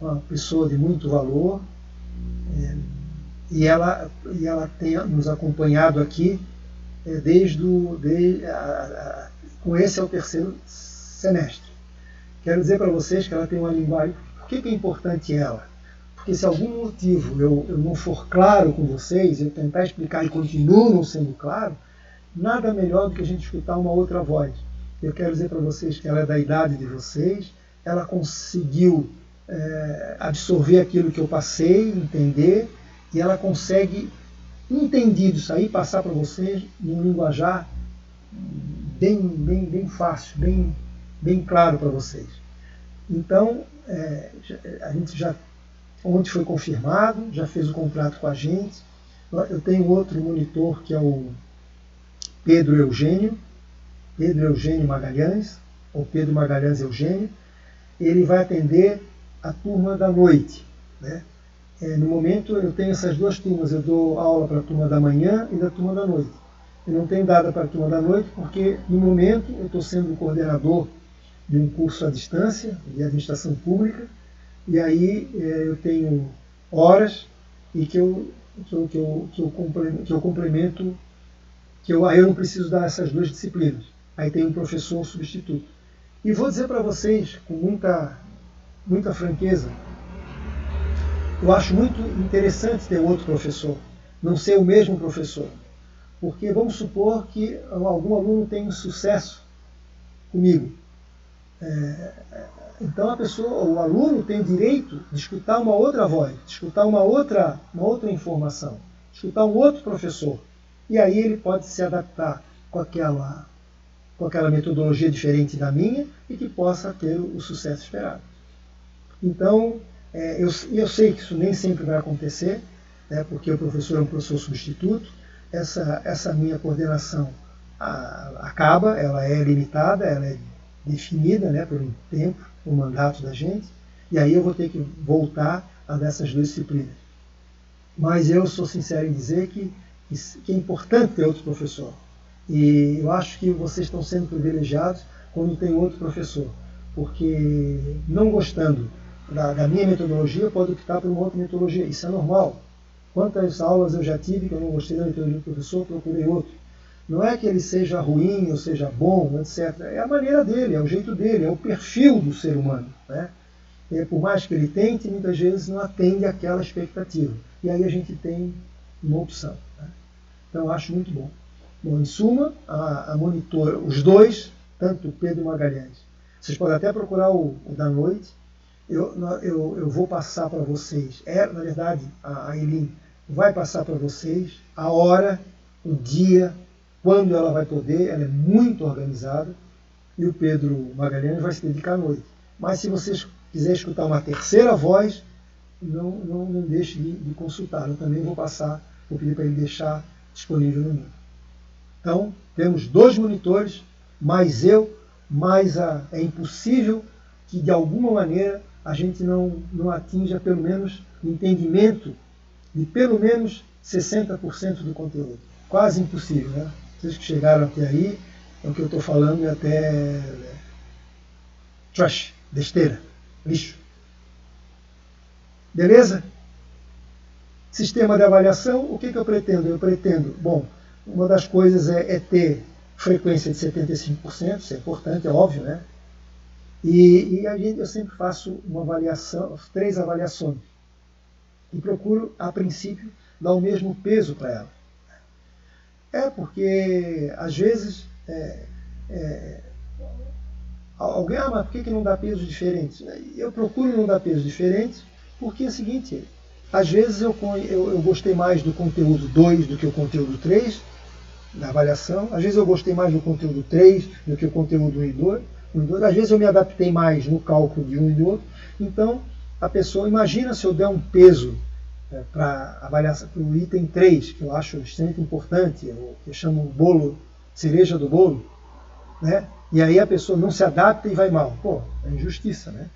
uma pessoa de muito valor, e ela tem nos acompanhado aqui com esse é o terceiro semestre. Quero dizer para vocês que ela tem uma linguagem. Por que é importante ela? Porque se algum motivo eu não for claro com vocês, eu tentar explicar e continuo não sendo claro, nada melhor do que a gente escutar uma outra voz. Eu quero dizer para vocês que ela é da idade de vocês, ela conseguiu absorver aquilo que eu passei, entender, e ela consegue, entendido isso aí, passar para vocês num linguajar bem fácil, bem claro para vocês. Então, a gente já, ontem foi confirmado, já fez o contrato com a gente. Eu tenho outro monitor que é o Pedro Eugênio Magalhães, ou Pedro Magalhães Eugênio. Ele vai atender a turma da noite, né? No momento eu tenho essas duas turmas, eu dou aula para a turma da manhã e da turma da noite. Eu não tenho dado para a turma da noite porque, no momento, eu estou sendo coordenador de um curso à distância, de administração pública, e aí eu tenho horas e que eu complemento, aí eu não preciso dar essas duas disciplinas. Aí tem um professor substituto. E vou dizer para vocês, com muita franqueza, eu acho muito interessante ter outro professor, não ser o mesmo professor. Porque vamos supor que algum aluno tenha sucesso comigo. Então o aluno tem o direito de escutar uma outra voz, de escutar uma outra informação, de escutar um outro professor. E aí ele pode se adaptar com aquela metodologia diferente da minha e que possa ter o sucesso esperado. Então, eu sei que isso nem sempre vai acontecer, né, porque o professor é um professor substituto. Essa minha coordenação acaba, ela é limitada, ela é definida, né, pelo tempo, pelo mandato da gente, e aí eu vou ter que voltar a dessas duas disciplinas. Mas eu sou sincero em dizer que é importante ter outro professor. E eu acho que vocês estão sendo privilegiados quando tem outro professor, porque não gostando da minha metodologia, pode optar por uma outra metodologia. Isso é normal. Quantas aulas eu já tive que eu não gostei da metodologia do professor, procurei outro. Não é que ele seja ruim ou seja bom, etc. É a maneira dele, é o jeito dele, é o perfil do ser humano, né? Por mais que ele tente, muitas vezes não atende àquela expectativa. E aí a gente tem uma opção, né? Então eu acho muito bom. Bom, em suma, a monitora, os dois, tanto o Pedro Magalhães, vocês podem até procurar o da noite. Eu vou passar para vocês, na verdade, a Aileen vai passar para vocês a hora, o dia, quando ela vai poder, ela é muito organizada, e o Pedro Magalhães vai se dedicar à noite. Mas se vocês quiserem escutar uma terceira voz, não deixe de consultar. Eu também vou pedir para ele deixar disponível no mundo. Então, temos 2 monitores, mais eu, é impossível que de alguma maneira a gente não atinja pelo menos o entendimento de pelo menos 60% do conteúdo. Quase impossível, né? Vocês que chegaram até aí, o que eu estou falando é até trash, besteira, lixo. Beleza? Sistema de avaliação, o que eu pretendo? Eu pretendo, bom, uma das coisas é ter frequência de 75%, isso é importante, é óbvio, né? E eu sempre faço uma avaliação, 3 avaliações. E procuro, a princípio, dar o mesmo peso para ela. Porque, às vezes, alguém, mas por que não dá pesos diferentes? Eu procuro não dar pesos diferentes, porque é o seguinte, às vezes eu gostei mais do conteúdo 2 do que o conteúdo 3, da avaliação. Às vezes eu gostei mais do conteúdo 3 do que o conteúdo 1 e 2. Às vezes eu me adaptei mais no cálculo de um e do outro. Então, a pessoa, imagina se eu der um peso para avaliação para o item 3, que eu acho extremamente importante, o que eu chamo um bolo, cereja do bolo, né? E aí a pessoa não se adapta e vai mal. Pô, é injustiça, né?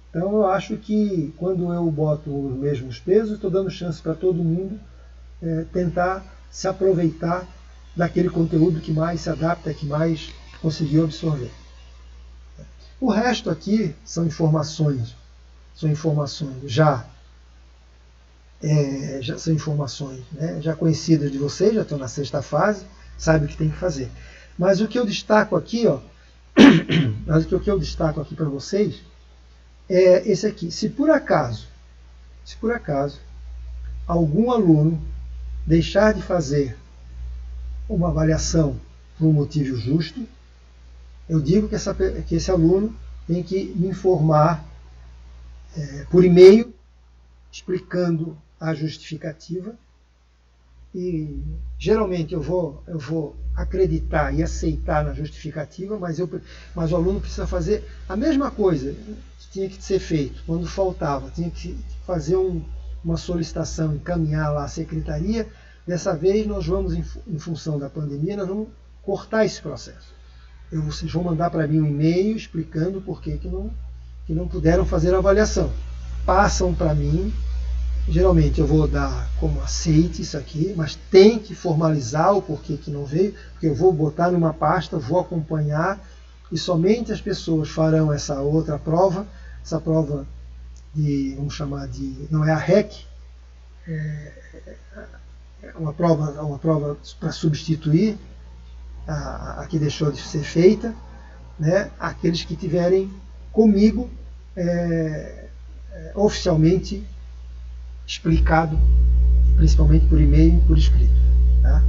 Então eu acho que quando eu boto os mesmos pesos, estou dando chance para todo mundo tentar se aproveitar daquele conteúdo que mais se adapta, que mais conseguiu absorver. O resto aqui são informações já são informações, né, já conhecidas de vocês, já estão na 6ª fase, sabe o que tem que fazer. Mas o que eu destaco aqui, para vocês é esse aqui. Se por acaso algum aluno deixar de fazer uma avaliação por um motivo justo, eu digo que esse aluno tem que me informar por e-mail, explicando a justificativa, e geralmente eu vou acreditar e aceitar na justificativa, mas o aluno precisa fazer a mesma coisa que tinha que ser feito quando faltava, tinha que fazer uma solicitação, encaminhar lá à secretaria. Dessa vez nós vamos, em função da pandemia, nós vamos cortar esse processo. Vocês vão mandar para mim um e-mail explicando por que não puderam fazer a avaliação. Passam para mim, geralmente eu vou dar como aceite isso aqui, mas tem que formalizar o porquê que não veio, porque eu vou botar numa pasta, vou acompanhar, e somente as pessoas farão essa outra prova, essa prova vamos chamar de, não é a REC, é uma prova para substituir a que deixou de ser feita, né? Aqueles que tiverem comigo oficialmente explicado, principalmente por e-mail e por escrito. Tá?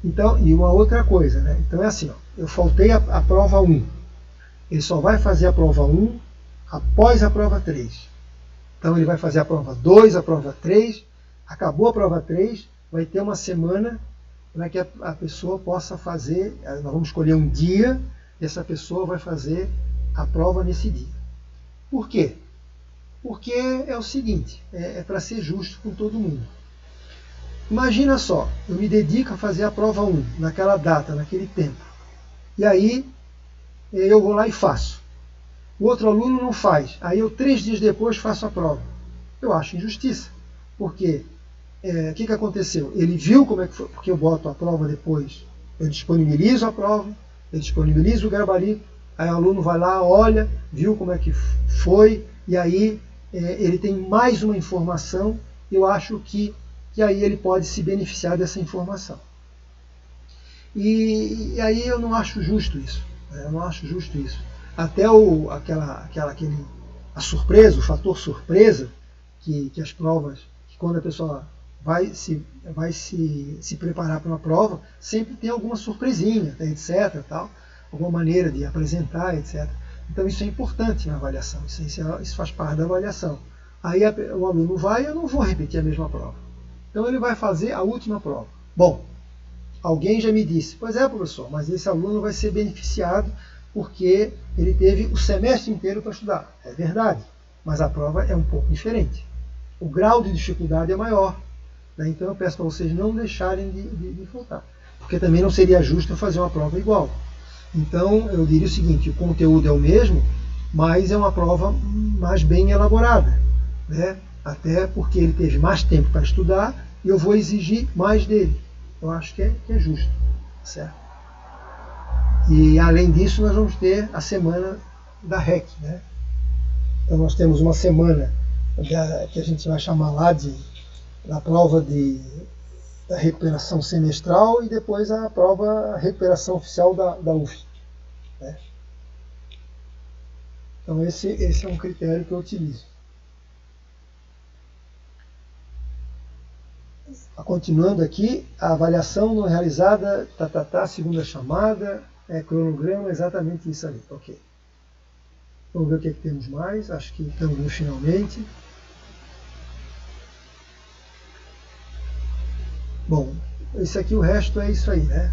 Então, e uma outra coisa, né? Então é assim, eu faltei a prova 1. Ele só vai fazer a prova 1 após a prova 3. Então ele vai fazer a prova 2, a prova 3, acabou a prova 3, vai ter uma semana para que a pessoa possa fazer, nós vamos escolher um dia, e essa pessoa vai fazer a prova nesse dia. Por quê? Porque é o seguinte, é para ser justo com todo mundo. Imagina só, eu me dedico a fazer a prova 1, naquela data, naquele tempo. E aí eu vou lá e faço. O outro aluno não faz. Aí eu 3 dias depois faço a prova. Eu acho injustiça. Porque o que aconteceu? Ele viu como é que foi, porque eu boto a prova depois. Eu disponibilizo a prova, eu disponibilizo o gabarito, aí o aluno vai lá, olha, viu como é que foi, e aí ele tem mais uma informação, eu acho que aí ele pode se beneficiar dessa informação. E aí eu não acho justo isso. Eu não acho justo isso. Até a surpresa, o fator surpresa, que as provas, que quando a pessoa vai se preparar para uma prova, sempre tem alguma surpresinha, etc. Tal, alguma maneira de apresentar, etc. Então isso é importante na avaliação, isso faz parte da avaliação. Aí o aluno vai, eu não vou repetir a mesma prova. Então ele vai fazer a última prova. Bom, Alguém já me disse, pois é, professor, mas esse aluno vai ser beneficiado porque ele teve o semestre inteiro para estudar. É verdade, mas a prova é um pouco diferente. O grau de dificuldade é maior. Né? Então eu peço para vocês não deixarem de faltar, porque também não seria justo fazer uma prova igual. Então eu diria o seguinte, o conteúdo é o mesmo, mas é uma prova mais bem elaborada. Né? Até porque ele teve mais tempo para estudar e eu vou exigir mais dele. Eu acho que é justo. Certo? E além disso nós vamos ter a semana da REC. Né? Então nós temos uma semana que a gente vai chamar lá da prova da recuperação semestral e depois a prova, a recuperação oficial da UF. Né? Então esse é um critério que eu utilizo. Continuando aqui, a avaliação não realizada, segunda chamada, cronograma, exatamente isso ali. Ok. Vamos ver o que temos mais. Acho que estamos no finalmente. Bom, esse aqui, o resto é isso aí, né?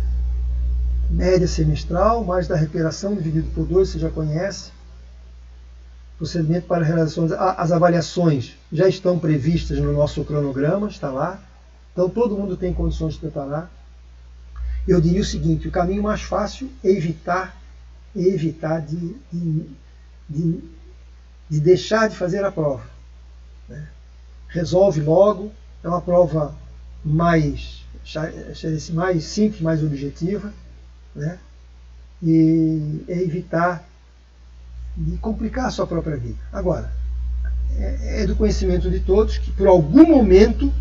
Média semestral, mais da recuperação dividido por 2, você já conhece. Procedimento para realização. As avaliações já estão previstas no nosso cronograma, está lá. Então todo mundo tem condições de preparar. Eu diria o seguinte, o caminho mais fácil é evitar de deixar de fazer a prova. Né? Resolve logo, é uma prova mais simples, mais objetiva, né? E é evitar de complicar a sua própria vida. Agora, é do conhecimento de todos que por algum momento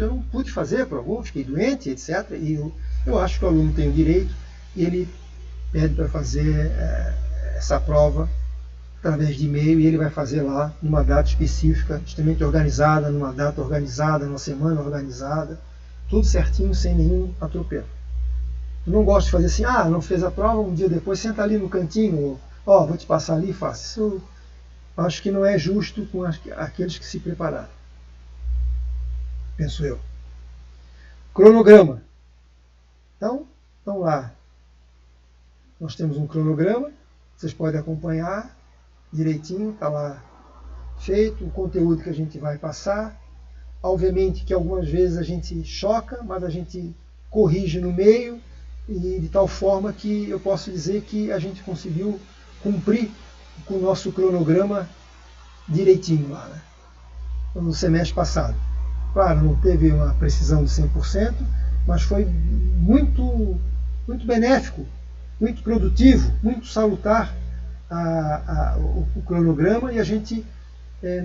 eu não pude fazer, fiquei doente, etc. E eu acho que o aluno tem o direito e ele pede para fazer essa prova através de e-mail e ele vai fazer lá numa data específica, extremamente organizada, numa data organizada, numa semana organizada, tudo certinho, sem nenhum atropelo. Eu não gosto de fazer assim, não fez a prova, um dia depois senta ali no cantinho, vou te passar ali e faça. Isso eu acho que não é justo com aqueles que se prepararam. Penso eu. Cronograma. Então, lá. Nós temos um cronograma, vocês podem acompanhar direitinho, está lá feito, o conteúdo que a gente vai passar. Obviamente que algumas vezes a gente choca, mas a gente corrige no meio, e de tal forma que eu posso dizer que a gente conseguiu cumprir com o nosso cronograma direitinho lá, né? No semestre passado. Claro, não teve uma precisão de 100%, mas foi muito, muito benéfico, muito produtivo, muito salutar o cronograma, e a gente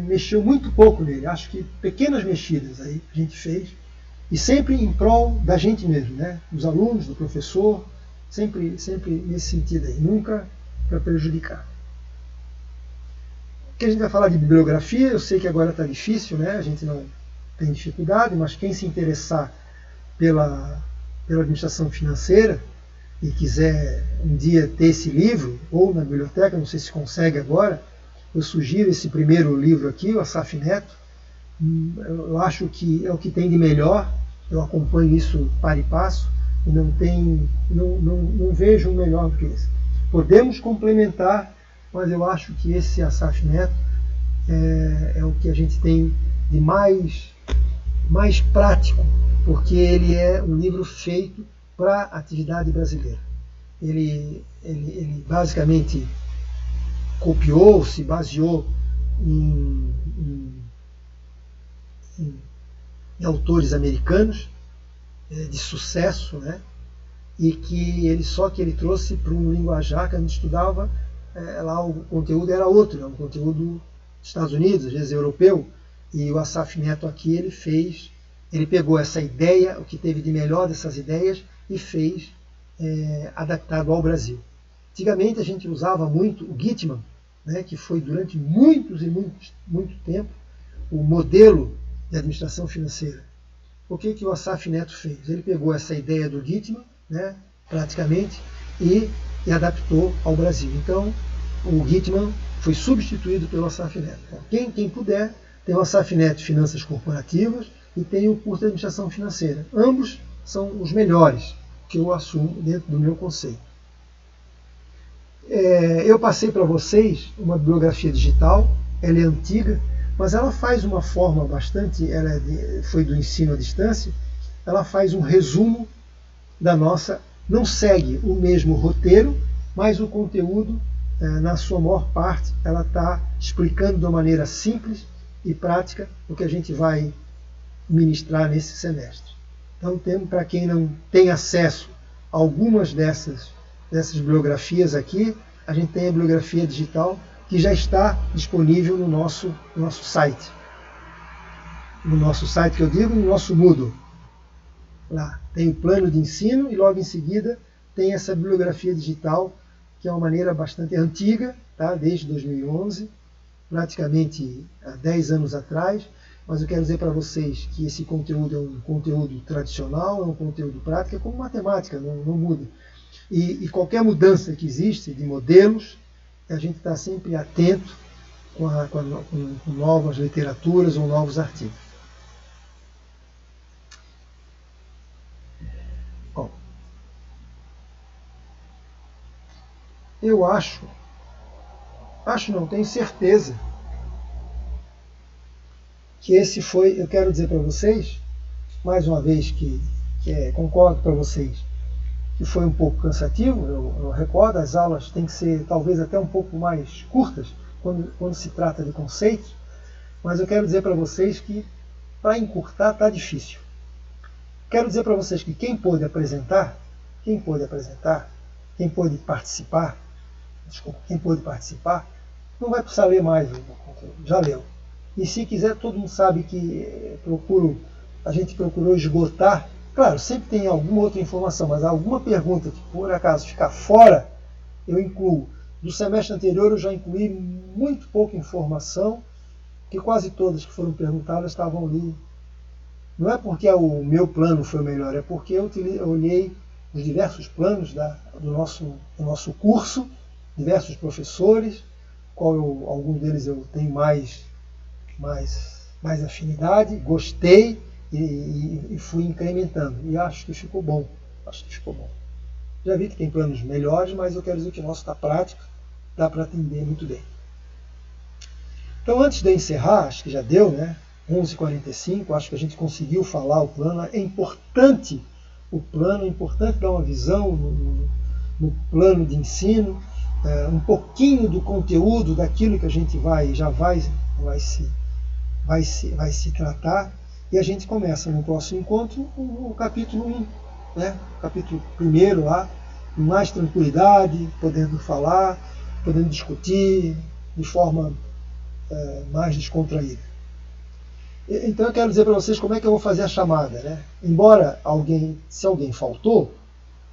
mexeu muito pouco nele. Acho que pequenas mexidas aí a gente fez, e sempre em prol da gente mesmo, né? Dos alunos, do professor, sempre nesse sentido aí, nunca para prejudicar. Aqui a gente vai falar de bibliografia, eu sei que agora está difícil, né? A gente não tem dificuldade, mas quem se interessar pela administração financeira e quiser um dia ter esse livro, ou na biblioteca, não sei se consegue agora, eu sugiro esse primeiro livro aqui, o Assaf Neto. Eu acho que é o que tem de melhor, eu acompanho isso para e passo, e não vejo um melhor do que esse. Podemos complementar, mas eu acho que esse Assaf Neto é o que a gente tem de mais prático, porque ele é um livro feito para a atividade brasileira. Ele basicamente se baseou em autores americanos de sucesso, né? E que ele trouxe para um linguajar que a gente estudava, lá o conteúdo era outro, um conteúdo dos Estados Unidos, às vezes europeu, e o Assaf Neto aqui ele pegou essa ideia, o que teve de melhor dessas ideias, e fez adaptado ao Brasil. Antigamente a gente usava muito o Gitman, né, que foi durante muito tempo o modelo de administração financeira. O que o Assaf Neto fez? Ele pegou essa ideia do Gitman, né, praticamente, e adaptou ao Brasil. Então, o Gitman foi substituído pelo Assaf Neto. Então, quem puder, tem o Assaf Neto Finanças Corporativas e tem o curso de Administração Financeira. Ambos são os melhores que eu assumo dentro do meu conceito. Eu passei para vocês uma bibliografia digital, ela é antiga, mas ela faz uma forma bastante, foi do ensino à distância, ela faz um resumo da nossa, não segue o mesmo roteiro, mas o conteúdo, na sua maior parte, ela está explicando de uma maneira simples e prática o que a gente vai ministrar nesse semestre. Então, para quem não tem acesso a algumas dessas bibliografias aqui, a gente tem a bibliografia digital que já está disponível no nosso site. No nosso site, que eu digo, no nosso Moodle. Lá tem o plano de ensino e logo em seguida tem essa bibliografia digital, que é uma maneira bastante antiga, tá? Desde 2011, praticamente há 10 anos atrás, mas eu quero dizer para vocês que esse conteúdo é um conteúdo tradicional, é um conteúdo prático, é como matemática, não muda. E qualquer mudança que existe de modelos, a gente está sempre atento com novas literaturas ou novos artigos. Bom, eu não, tenho certeza que esse foi, eu quero dizer para vocês, mais uma vez concordo para vocês, que foi um pouco cansativo, eu recordo, as aulas têm que ser talvez até um pouco mais curtas, quando se trata de conceitos, mas eu quero dizer para vocês que para encurtar está difícil. Quero dizer para vocês que quem pôde participar, não vai precisar ler mais o conteúdo, já leu. E se quiser, todo mundo sabe que a gente procurou esgotar. Claro, sempre tem alguma outra informação, mas alguma pergunta que por acaso ficar fora, eu incluo. Do semestre anterior eu já incluí muito pouca informação, que quase todas que foram perguntadas estavam ali. Não é porque o meu plano foi o melhor, é porque eu olhei os diversos planos do nosso curso, diversos professores, alguns deles eu tenho mais afinidade, gostei, e fui incrementando. E acho que ficou bom. Já vi que tem planos melhores, mas eu quero dizer que o nosso está prático, dá para atender muito bem. Então, antes de eu encerrar, acho que já deu, né? 11h45, acho que a gente conseguiu falar o plano. É importante o plano, é importante dar uma visão no plano de ensino, um pouquinho do conteúdo daquilo que a gente vai se tratar. E a gente começa no próximo encontro o capítulo 1, né? O capítulo 1 lá, com mais tranquilidade, podendo falar, podendo discutir de forma mais descontraída. Então eu quero dizer para vocês como é que eu vou fazer a chamada, né? Embora se alguém faltou,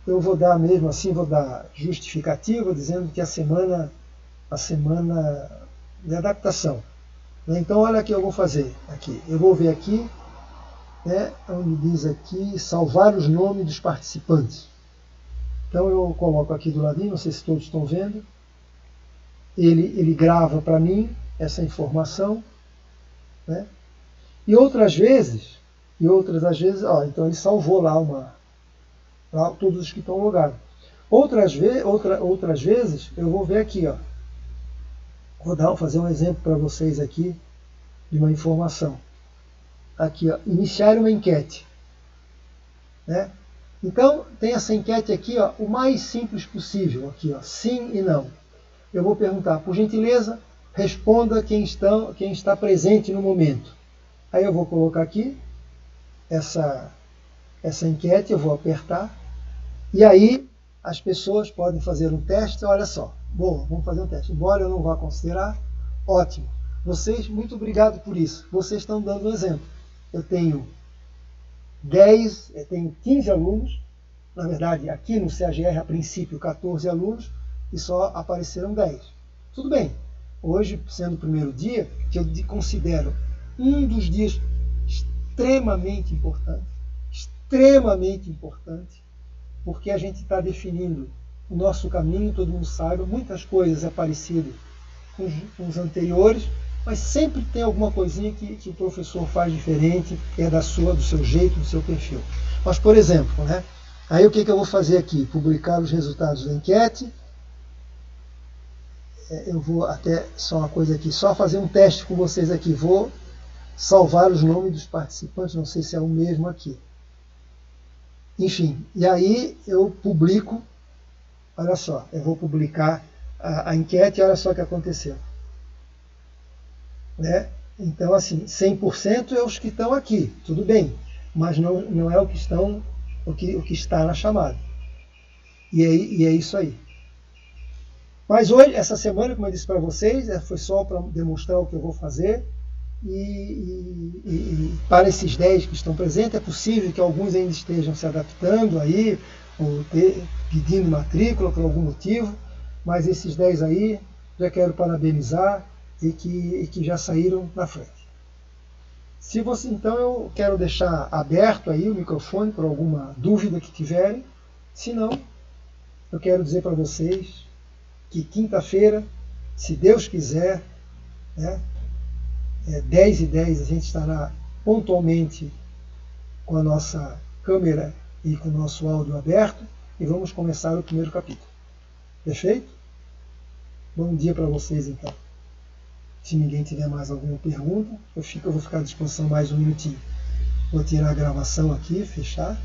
eu vou dar mesmo assim, vou dar justificativa dizendo que a semana de adaptação. Então olha o que eu vou fazer aqui. Eu vou ver aqui, onde diz aqui, salvar os nomes dos participantes. Então eu coloco aqui do ladinho, não sei se todos estão vendo. Ele grava para mim essa informação, né? E outras às vezes, então ele salvou lá todos os que estão logados. Outras vezes eu vou ver aqui, vou fazer um exemplo para vocês aqui de uma informação. Aqui, iniciar uma enquete, né? Então tem essa enquete aqui, o mais simples possível, aqui, sim e não. Eu vou perguntar, por gentileza, responda quem está presente no momento. Aí eu vou colocar aqui essa enquete, eu vou apertar, e aí as pessoas podem fazer um teste. Olha só, boa, vamos fazer um teste. Embora eu não vá considerar, ótimo. Vocês, muito obrigado por isso. Vocês estão dando um exemplo. Eu tenho 15 alunos, na verdade aqui no CAGR a princípio 14 alunos, e só apareceram 10. Tudo bem, hoje sendo o primeiro dia, que eu considero um dos dias extremamente importante, porque a gente está definindo o nosso caminho, todo mundo sabe, muitas coisas é parecido com os anteriores, mas sempre tem alguma coisinha que o professor faz diferente, é do seu jeito, do seu perfil. Mas, por exemplo, né? Aí o que eu vou fazer aqui? Publicar os resultados da enquete. Eu vou até, só uma coisa aqui, só fazer um teste com vocês aqui. Vou salvar os nomes dos participantes, não sei se é o mesmo aqui. Enfim, e aí eu publico, olha só, eu vou publicar a enquete e olha só o que aconteceu. Né? Então, assim, 100% é os que estão aqui, tudo bem, mas não é o que está na chamada. E é isso aí. Mas hoje, essa semana, como eu disse para vocês, foi só para demonstrar o que eu vou fazer. E para esses 10 que estão presentes, é possível que alguns ainda estejam se adaptando aí, ou pedindo matrícula por algum motivo, mas esses 10 aí já quero parabenizar e que já saíram na frente. Se você, então, eu quero deixar aberto aí o microfone para alguma dúvida que tiverem. Se não, eu quero dizer para vocês que quinta-feira, se Deus quiser, né, 10h10 a gente estará pontualmente com a nossa câmera e com o nosso áudio aberto e vamos começar o primeiro capítulo. Perfeito? Bom dia para vocês então. Se ninguém tiver mais alguma pergunta, eu vou ficar à disposição mais um minutinho. Vou tirar a gravação aqui, fechar,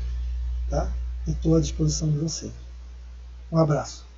tá? E estou à disposição de você. Um abraço.